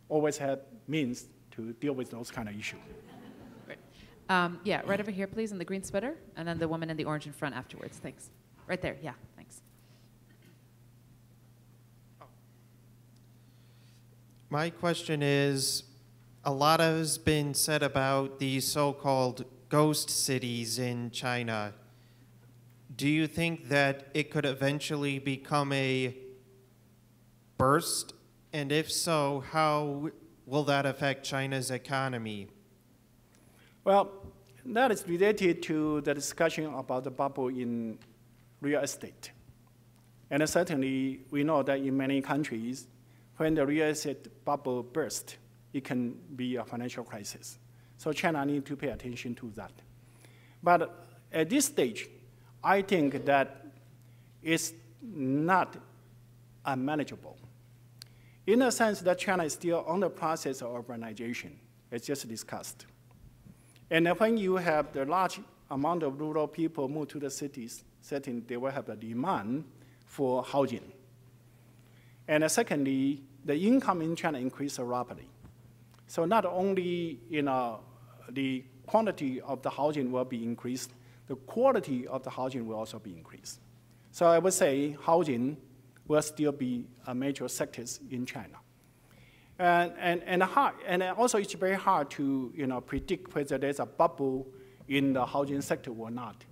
always have means to deal with those kind of issues. Great. Yeah, right over here, please, in the green sweater, and then the woman in the orange in front afterwards. Thanks. Right there, yeah, thanks. My question is, a lot has been said about the so-called ghost cities in China. Do you think that it could eventually become a burst? And if so, how will that affect China's economy? Well, that is related to the discussion about the bubble in real estate. And certainly, we know that in many countries, when the real estate bubble bursts, it can be a financial crisis. So China needs to pay attention to that. But at this stage, I think that it's not unmanageable. In a sense that China is still on the process of urbanization, as just discussed. And when you have the large amount of rural people move to the cities, certainly they will have a demand for housing. And secondly, the income in China increased rapidly. So not only the quantity of the housing will be increased, the quality of the housing will also be increased. So I would say housing will still be a major sector in China. And also it's very hard to predict whether there's a bubble in the housing sector or not.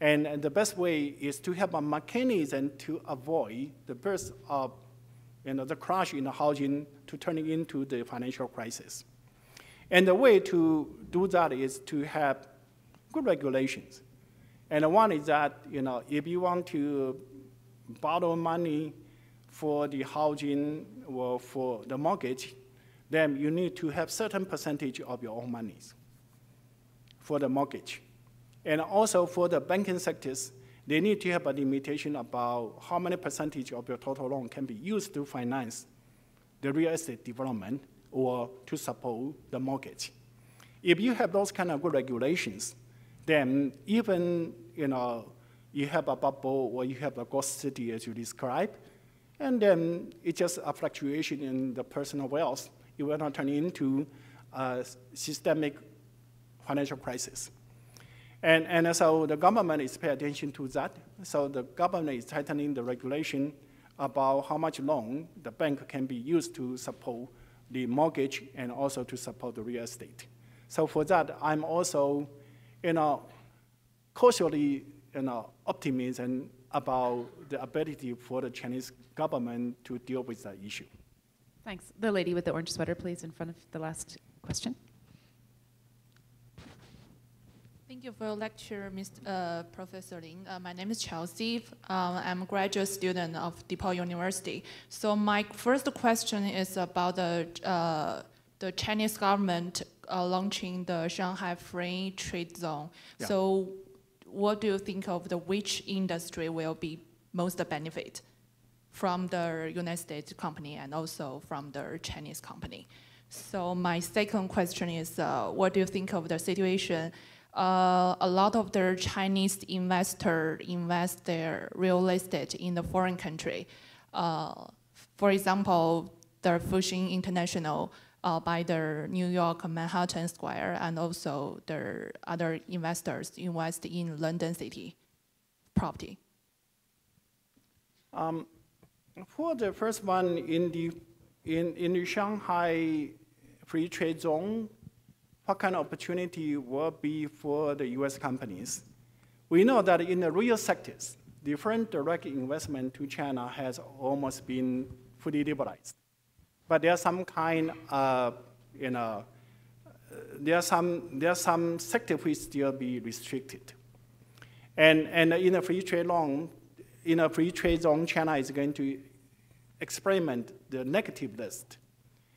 And the best way is to have a mechanism to avoid the burst of the crash in the housing to turning into the financial crisis. And the way to do that is to have good regulations. And one is that if you want to borrow money for the housing or for the mortgage, then you need to have certain percentage of your own monies for the mortgage. And also for the banking sectors, they need to have a limitation about how many percentage of your total loan can be used to finance the real estate development or to support the mortgage. If you have those kind of good regulations, then even you have a bubble or you have a ghost city as you described, and then it's just a fluctuation in the personal wealth. It will not turn into a systemic financial crisis. And so the government is paying attention to that. So the government is tightening the regulation about how much loan the bank can be used to support the mortgage and also to support the real estate. So for that, I'm also, cautiously, optimistic about the ability for the Chinese government to deal with that issue. Thanks. The lady with the orange sweater, please, in front of the last question. Thank you for your lecture, Professor Lin. My name is Chelsea. I'm a graduate student of DePaul University. So my first question is about the Chinese government launching the Shanghai Free Trade Zone. Yeah. So what do you think of which industry will be most benefit from the United States company and also from the Chinese company? So my second question is, what do you think of the situation? A lot of the Chinese investors invest their real estate in the foreign country. For example, the Fuxing International by the New York Manhattan Square, and also the other investors invest in London City property. For the first one, in the Shanghai Free Trade Zone, what kind of opportunity will be for the US companies? We know that in the real sectors, different direct investment to China has almost been fully liberalized. But there are some kind of, there are some sectors which still be restricted. And in a free trade zone, China is going to experiment the negative list.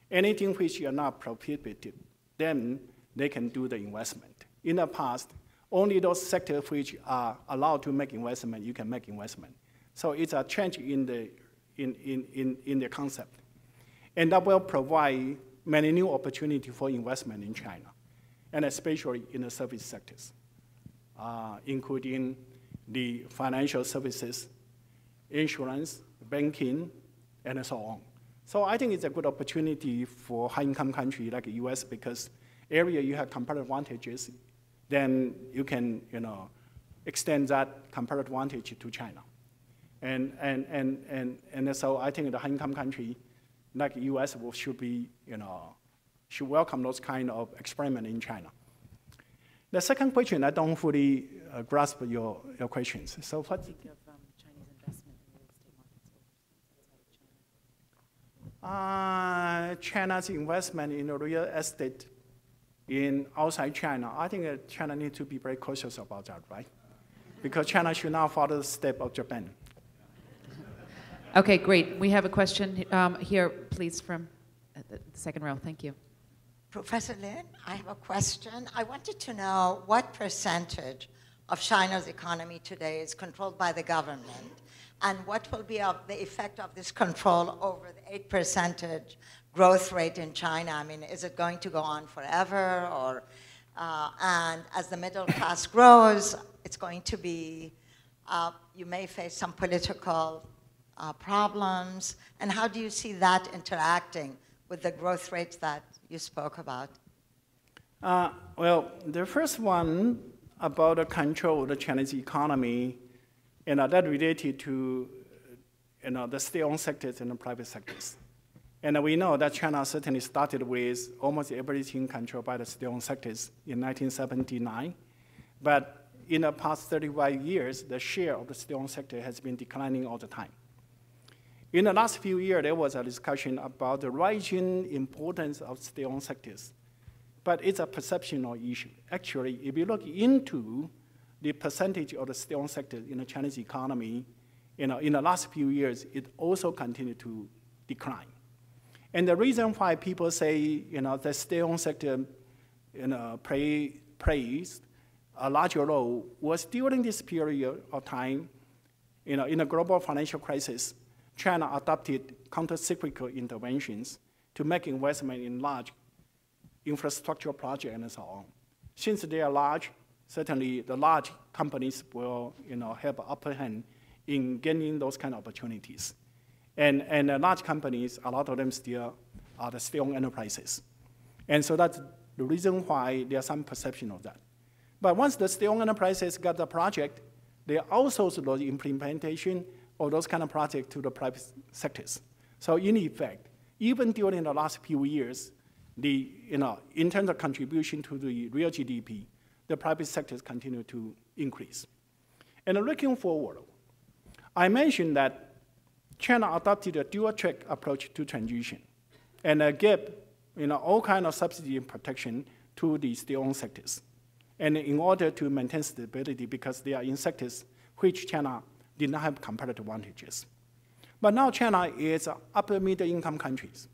Anything which are not prohibited, then they can do the investment. In the past, only those sectors which are allowed to make investment, you can make investment. So it's a change in the concept. And that will provide many new opportunities for investment in China, and especially in the service sectors, including the financial services, insurance, banking, and so on. So I think it's a good opportunity for high-income countries like the US, because area you have comparative advantages, then you can extend that comparative advantage to China. And so I think the high-income country like the US should welcome those kind of experiment in China. The second question, I don't fully grasp your questions. So what? Think of Chinese investment in real estate markets outside of China. China's investment in real estate outside China, I think China needs to be very cautious about that, right? Because China should not follow the step of Japan. Okay, great. We have a question here, please, from the second row. Thank you. Professor Lin, I have a question. I wanted to know what percentage of China's economy today is controlled by the government, and what will be the effect of this control over the 8% growth rate in China? I mean, is it going to go on forever, or, and as the middle class grows, it's going to be, you may face some political problems, and how do you see that interacting with the growth rates that you spoke about? Well, the first one about the control of the Chinese economy, that related to the state-owned sectors and the private sectors. And we know that China certainly started with almost everything controlled by the state-owned sectors in 1979, but in the past 35 years, the share of the state-owned sector has been declining all the time. In the last few years, there was a discussion about the rising importance of state-owned sectors, but it's a perceptional issue. Actually, if you look into the percentage of the state-owned sector in the Chinese economy, in the last few years, it also continued to decline. And the reason why people say the state-owned sector plays a larger role was during this period of time, in the global financial crisis, China adopted counter-cyclical interventions to make investment in large infrastructure projects and so on. Since they are large, certainly the large companies will have an upper hand in gaining those kind of opportunities. And the large companies, a lot of them still are the state-owned enterprises. And so that's the reason why there's some perception of that. But once the state-owned enterprises got the project, they also saw the implementation of those kind of projects to the private sectors. So in effect, even during the last few years, in terms of contribution to the real GDP, the private sectors continue to increase. And looking forward, I mentioned that China adopted a dual-track approach to transition and gave all kinds of subsidy and protection to the state-owned sectors. And in order to maintain stability, because they are in sectors which China did not have comparative advantages. But now China is upper middle income countries.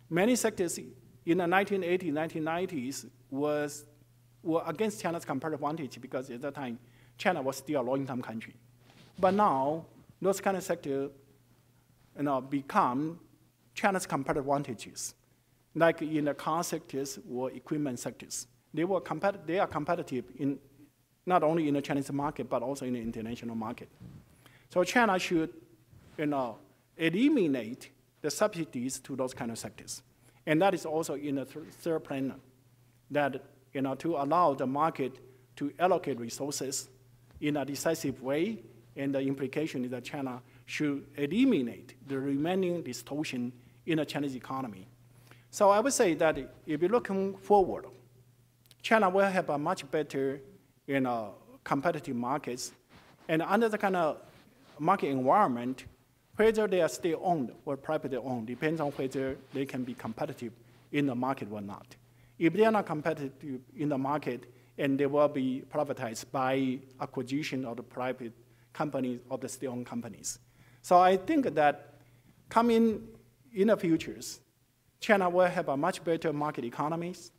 Many sectors in the 1980s, 1990s were against China's comparative advantage because at that time, China was still a low-income country. But now, those kind of sectors become China's comparative advantages, like in the car sectors or equipment sectors. They are competitive in not only in the Chinese market, but also in the international market. So China should eliminate the subsidies to those kind of sectors. And that is also in the third plan, that to allow the market to allocate resources in a decisive way, and the implication is that China should eliminate the remaining distortion in the Chinese economy. So I would say that if you're looking forward, China will have a much better competitive markets, and under the kind of market environment, whether they are state-owned or privately owned depends on whether they can be competitive in the market or not. If they are not competitive in the market, and they will be privatized by acquisition of the private companies or the state-owned companies. So I think that coming in the futures, China will have a much better market economies,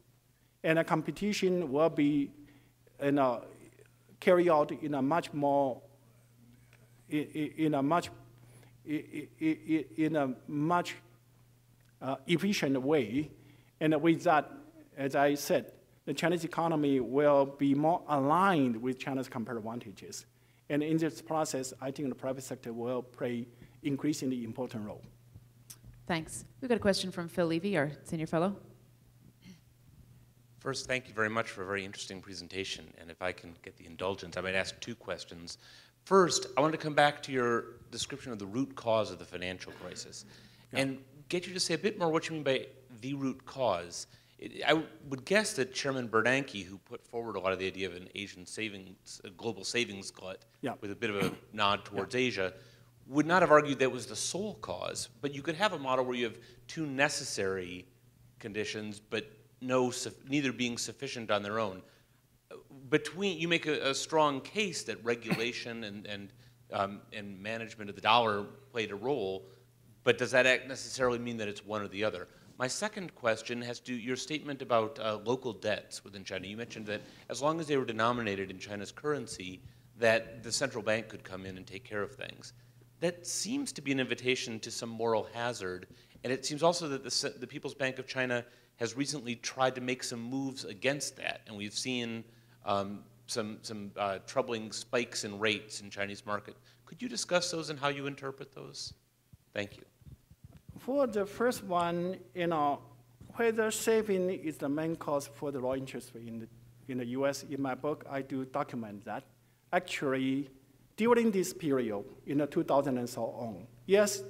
and the competition will be carried out in a much more efficient way. And with that, as I said, the Chinese economy will be more aligned with China's comparative advantages. And in this process, I think the private sector will play increasingly important role. Thanks. We've got a question from Phil Levy, our senior fellow. First, thank you very much for a very interesting presentation. And if I can get the indulgence, I might ask two questions. First, I want to come back to your description of the root cause of the financial crisis, and get you to say a bit more what you mean by the root cause. I would guess that Chairman Bernanke, who put forward a lot of the idea of an Asian savings, a global savings glut, with a bit of a nod towards Asia, would not have argued that was the sole cause. But you could have a model where you have two necessary conditions, but neither being sufficient on their own. You make a strong case that regulation and management of the dollar played a role, but does that necessarily mean that it's one or the other? My second question has to do your statement about local debts within China. You mentioned that as long as they were denominated in China's currency, that the central bank could come in and take care of things. That seems to be an invitation to some moral hazard, and it seems also that the People's Bank of China has recently tried to make some moves against that, and we've seen some troubling spikes in rates in Chinese market. Could you discuss those and how you interpret those? Thank you. For the first one, whether saving is the main cause for the low interest rate in the US, in my book, I do document that. Actually, during this period, in the 2000 and so on, yes,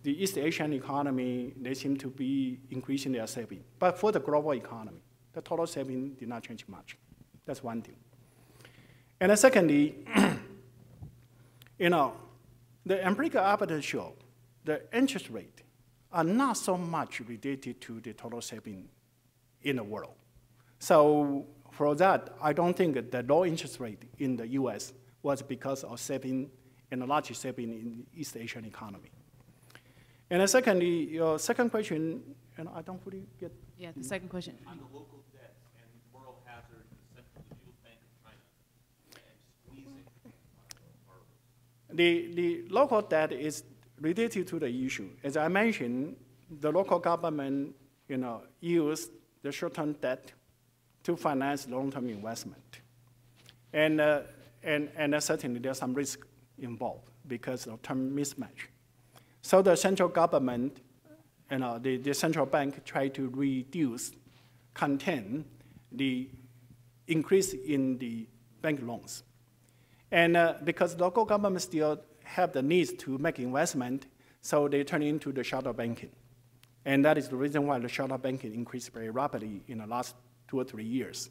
the East Asian economy, they seem to be increasing their saving. But for the global economy, the total saving did not change much. That's one thing. And secondly, the empirical evidence show the interest rate are not so much related to the total saving in the world. So for that, I don't think that the low interest rate in the US was because of saving and a large saving in the East Asian economy. And secondly, your second question, and I don't fully get. Yeah, the second question. On the local debt and moral hazard, the People's Bank of China and squeezing. The local debt is related to the issue. As I mentioned, the local government, used the short-term debt to finance long-term investment, and certainly there's some risk involved because of term mismatch. So the central government, the central bank tried to contain the increase in the bank loans. And because local government still have the needs to make investment, so they turn into the shadow banking. And that is the reason why the shadow banking increased very rapidly in the last 2 or 3 years.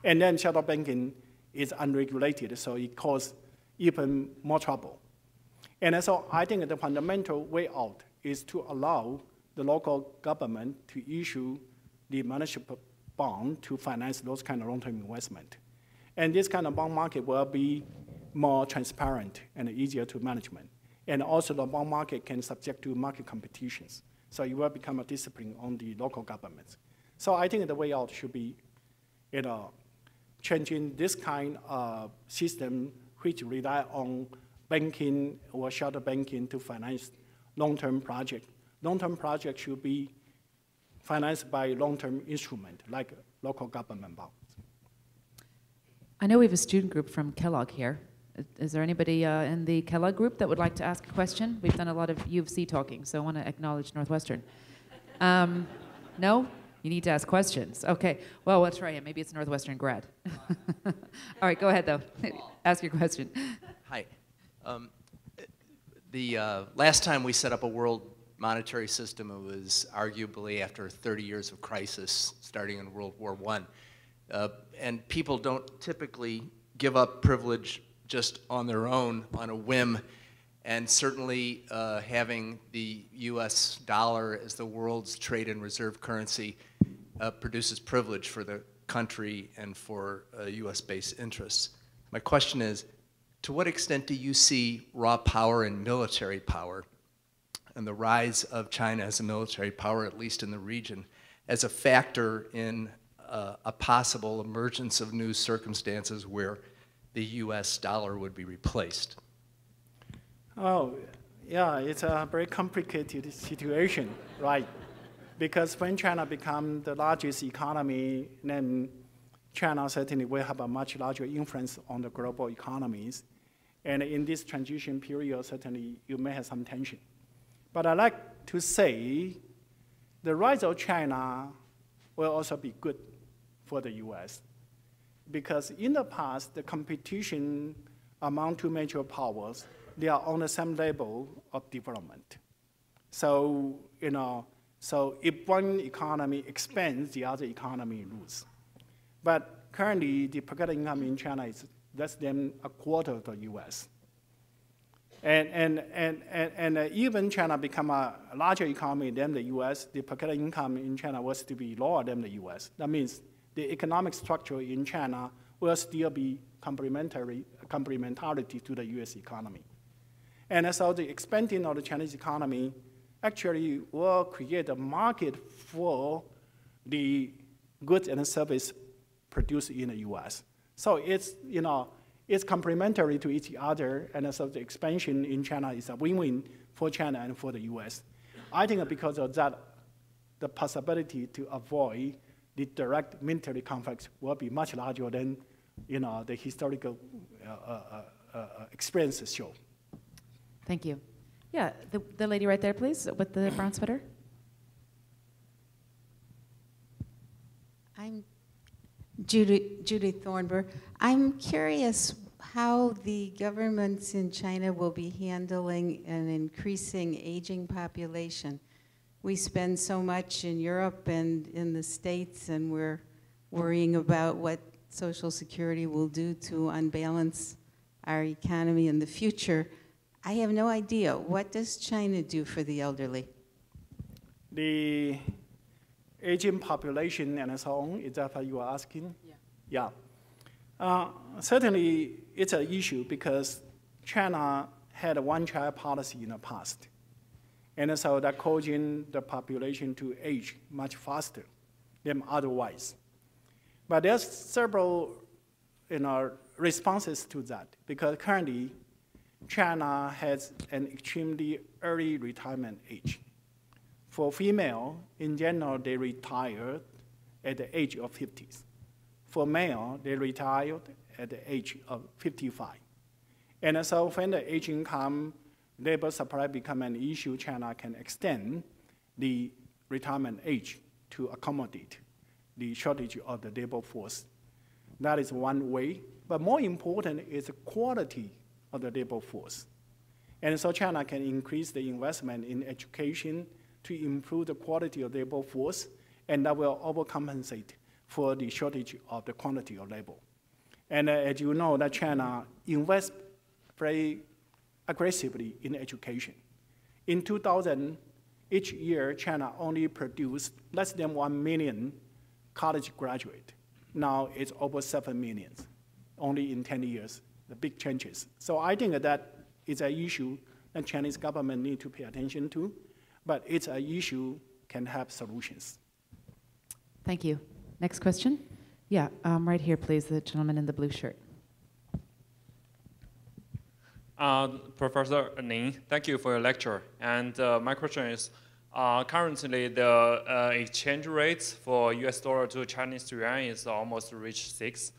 And then shadow banking is unregulated, so it caused even more trouble. And so I think the fundamental way out is to allow the local government to issue the municipal bond to finance those kind of long-term investment. And this kind of bond market will be more transparent and easier to management. And also the bond market can subject to market competitions. So it will become a discipline on the local governments. So I think the way out should be, changing this kind of system which rely on banking or shadow banking to finance long-term projects. Long-term projects should be financed by long-term instrument like local government bonds. I know we have a student group from Kellogg here. Is there anybody in the Kellogg group that would like to ask a question? We've done a lot of U of C talking, so I want to acknowledge Northwestern. No? You need to ask questions. Okay, well, we'll try it. Maybe it's a Northwestern grad. All right, go ahead, though. Ask your question. Hi. The last time we set up a world monetary system, it was arguably after 30 years of crisis, starting in World War I. And people don't typically give up privilege just on their own, on a whim. And certainly having the US dollar as the world's trade and reserve currency produces privilege for the country and for US-based interests. My question is, to what extent do you see raw power and military power and the rise of China as a military power, at least in the region, as a factor in a possible emergence of new circumstances where the US dollar would be replaced? Oh, yeah, it's a very complicated situation, right? Because when China becomes the largest economy, then China certainly will have a much larger influence on the global economies. And in this transition period, certainly you may have some tension. But I like to say the rise of China will also be good for the US. Because in the past, the competition among two major powers, they are on the same level of development. So, so if one economy expands, the other economy loses. But currently, the per capita income in China is less than a quarter of the US. And even China become a larger economy than the US, the per capita income in China will still be lower than the US. That means the economic structure in China will still be complementarity to the US economy. And so the expanding of the Chinese economy actually will create a market for the goods and services produced in the US. So it's, it's complementary to each other, and so the expansion in China is a win-win for China and for the US. I think because of that, the possibility to avoid the direct military conflicts will be much larger than the historical experiences show. Thank you. Yeah, the lady right there, please, with the brown sweater. I'm Judy Thornburg. I'm curious how the governments in China will be handling an increasing aging population. We spend so much in Europe and in the States, and we're worrying about what Social Security will do to unbalance our economy in the future. I have no idea. What does China do for the elderly? The aging population and so on, is that what you are asking? Yeah. Certainly, it's an issue because China had a one-child policy in the past. And so that causing the population to age much faster than otherwise. But there's several responses to that, because currently, China has an extremely early retirement age. For female, in general, they retire at the age of 50s. For male, they retired at the age of 55. And so when the aging comes, labor supply become an issue, China can extend the retirement age to accommodate the shortage of the labor force. That is one way. But more important is the quality of the labor force. And so China can increase the investment in education to improve the quality of labor force, and that will overcompensate for the shortage of the quantity of labor. And as you know, that China invests very aggressively in education. In 2000, each year, China only produced less than 1 million college graduates. Now it's over 7 million. only in 10 years, the big changes. So I think that is an issue that Chinese government need to pay attention to, but it's an issue can have solutions. Thank you. Next question? Yeah, right here, please, the gentleman in the blue shirt. Professor Lin, thank you for your lecture. And my question is, currently the exchange rates for US dollar to Chinese yuan is almost reached 6.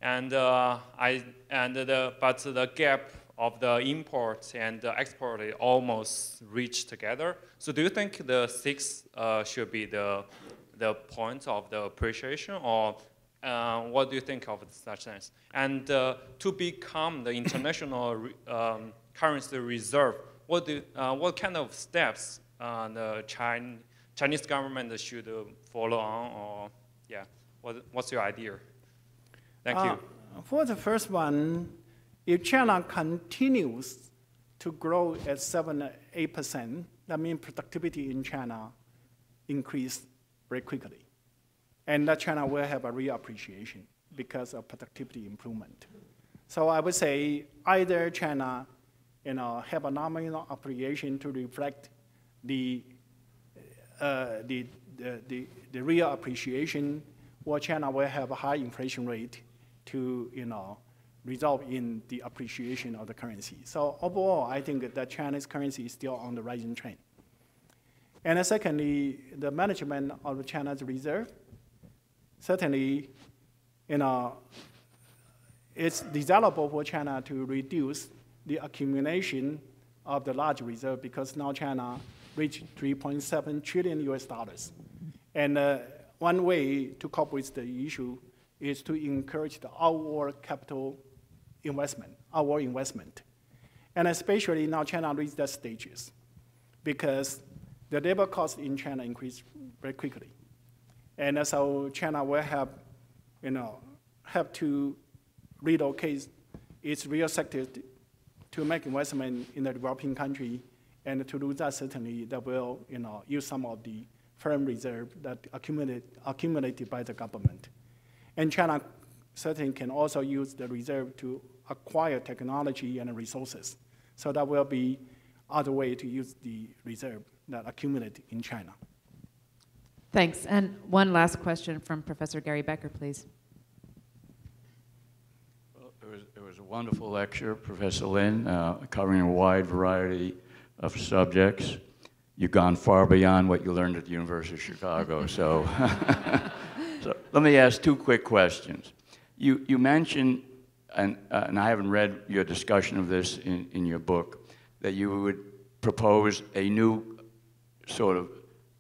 And, but the gap of the import and the export is almost reached together. So do you think the 6 should be the point of the appreciation, or what do you think of such things? And to become the international currency reserve, what kind of steps the Chinese government should follow on, or yeah, what's your idea? Thank you. For the first one, if China continues to grow at 7-8%, that means productivity in China increase very quickly. And that China will have a real appreciation because of productivity improvement. So I would say either China have a nominal appreciation to reflect the real appreciation, or China will have a high inflation rate to result in the appreciation of the currency. So overall, I think that China's currency is still on the rising trend. And secondly, the management of China's reserve, certainly, it's desirable for China to reduce the accumulation of the large reserve, because now China reached $3.7 trillion. And one way to cope with the issue is to encourage our capital investment, our investment. And especially now China reached that stages, because the labor cost in China increased very quickly. And so China will have to relocate its real sector to make investment in the developing country, and to do that, certainly that will use some of the foreign reserve that accumulated by the government. And China certainly can also use the reserve to acquire technology and resources. So that will be other way to use the reserve that accumulate in China. Thanks. And one last question from Professor Gary Becker, please. Well, it was a wonderful lecture, Professor Lin, covering a wide variety of subjects. You've gone far beyond what you learned at the University of Chicago. So, so let me ask 2 quick questions. You mentioned, and I haven't read your discussion of this in your book, that you would propose a new sort of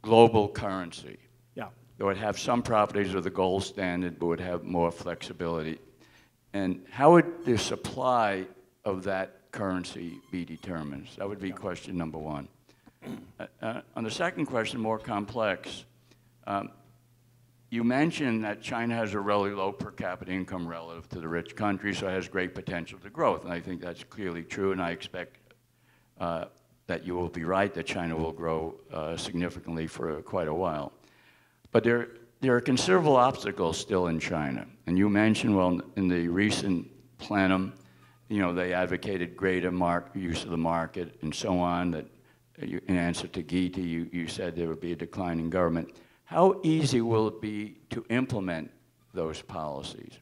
global currency. Yeah. That would have some properties of the gold standard, but would have more flexibility. And how would the supply of that currency be determined? So that would be question number 1. On the second question, more complex, you mentioned that China has a really low per capita income relative to the rich countries, so it has great potential to growth. And I think that's clearly true, and I expect that you will be right, that China will grow significantly for quite a while. But there are considerable obstacles still in China. And you mentioned, well, in the recent plenum, they advocated greater use of the market and so on, that in answer to Gita, you said there would be a decline in government. How easy will it be to implement those policies?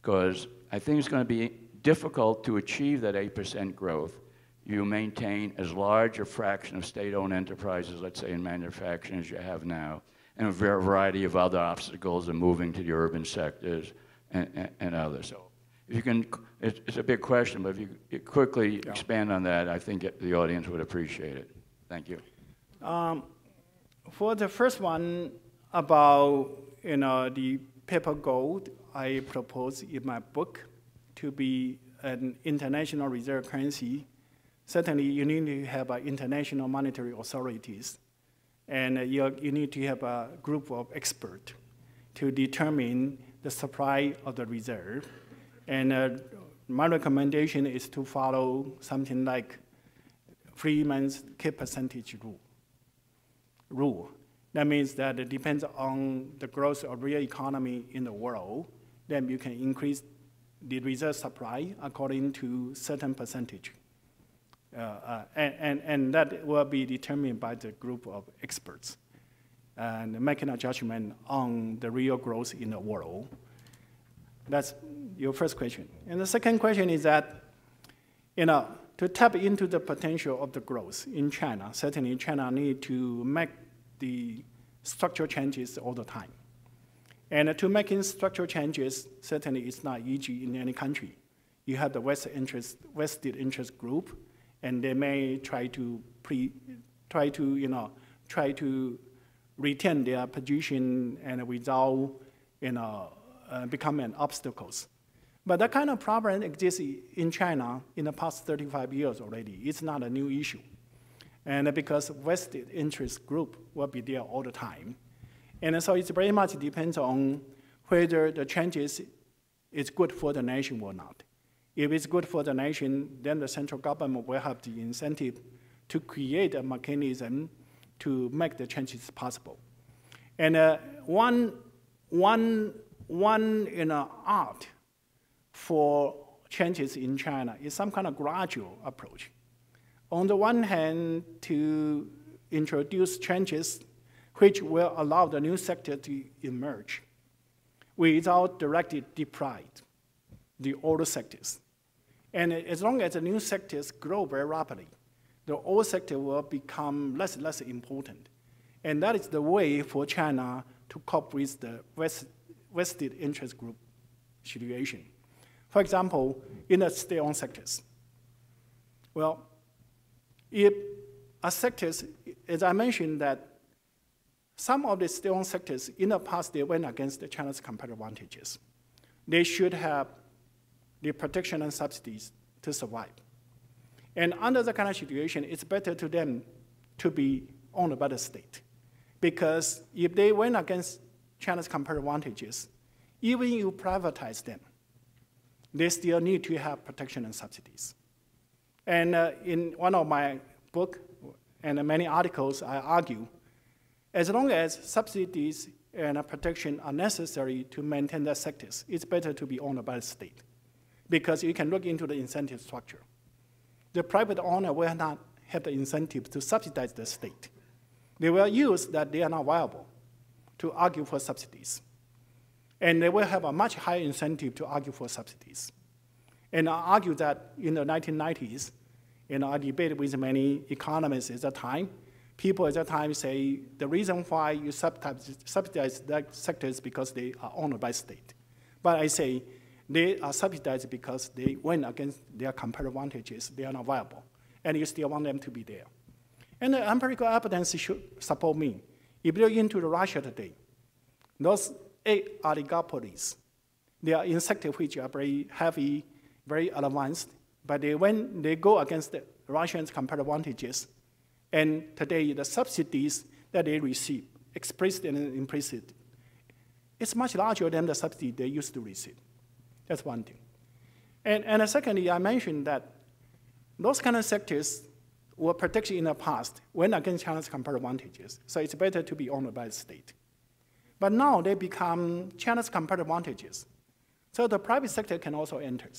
Because I think it's going to be difficult to achieve that 8% growth. You maintain as large a fraction of state-owned enterprises, let's say in manufacturing, as you have now, and a variety of other obstacles in moving to the urban sectors and others. So if you can, it's a big question, but if you quickly expand on that, I think the audience would appreciate it. Thank you. For the first one about the paper gold, I propose in my book to be an international reserve currency. Certainly, you need to have international monetary authorities, and you need to have a group of experts to determine the supply of the reserve. And my recommendation is to follow something like Freeman's K percentage rule. That means that it depends on the growth of real economy in the world, then you can increase the reserve supply according to certain percentage. And that will be determined by the group of experts and making a judgment on the real growth in the world. That's your first question. And the second question is that, to tap into the potential of the growth in China, certainly China needs to make the structural changes all the time. And to making structural changes, certainly it's not easy in any country. You have the vested interest group, and they may try to retain their position and without becoming obstacles. But that kind of problem exists in China in the past 35 years already. It's not a new issue. And because vested interest group will be there all the time. And so it very much depends on whether the changes is good for the nation or not. If it's good for the nation, then the central government will have the incentive to create a mechanism to make the changes possible. And one art for changes in China is some kind of gradual approach. On the one hand, to introduce changes which will allow the new sector to emerge without directly deprive the older sectors. And as long as the new sectors grow very rapidly, the old sector will become less and less important. And that is the way for China to cope with the vested interest group situation. For example, in the state-owned sectors. Well, if a sectors, as I mentioned, that some of the state-owned sectors in the past, they went against China's competitive advantages. They should have the protection and subsidies to survive. And under the kind of situation, it's better to them to be owned by the state. Because if they went against China's competitive advantages, even if you privatize them, they still need to have protection and subsidies. And in one of my books and many articles, I argue, as long as subsidies and protection are necessary to maintain their sectors, it's better to be owned by the state. Because you can look into the incentive structure. The private owner will not have the incentive to subsidize the state. They will use that they are not viable to argue for subsidies. And they will have a much higher incentive to argue for subsidies. And I argue that in the 1990s, I debated with many economists at that time. People at that time say the reason why you subsidize that sector is because they are owned by state. But I say they are subsidized because they went against their competitive advantages. They are not viable. And you still want them to be there. And the empirical evidence should support me. If you look into Russia today, those 8 oligopolies, they are in sectors which are very heavy, very advanced, but when they go against the Russians' competitive advantages, and today the subsidies that they receive, explicit and implicit, it's much larger than the subsidy they used to receive. That's one thing. And secondly, I mentioned that those kind of sectors were protected in the past, went against China's competitive advantages, so it's better to be owned by the state. But now they become China's competitive advantages, so the private sector can also enter.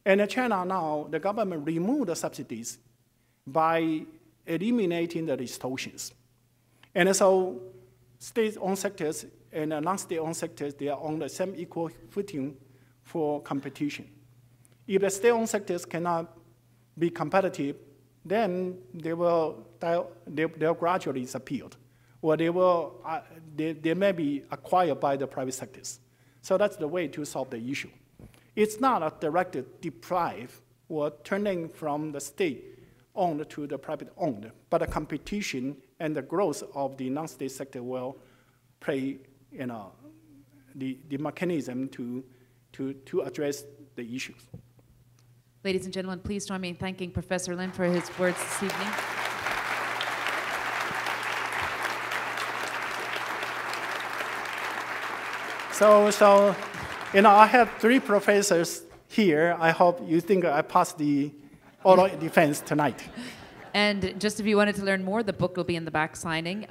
And in China now, the government removed the subsidies by eliminating the distortions. And so state-owned sectors and non-state-owned sectors, they are on the same equal footing for competition. If the state-owned sectors cannot be competitive, then they'll gradually disappear, or they may be acquired by the private sectors. So that's the way to solve the issue. It's not a direct deprive or turning from the state-owned to the private-owned, but a competition and the growth of the non-state sector will play the mechanism to address the issues. Ladies and gentlemen, please join me in thanking Professor Lin for his words this evening. So I have 3 professors here. I hope you think I passed the oral defense tonight. And just if you wanted to learn more, the book will be in the back signing.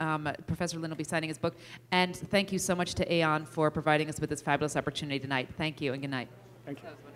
Professor Lin will be signing his book. And thank you so much to Aon for providing us with this fabulous opportunity tonight. Thank you and good night. Thank you.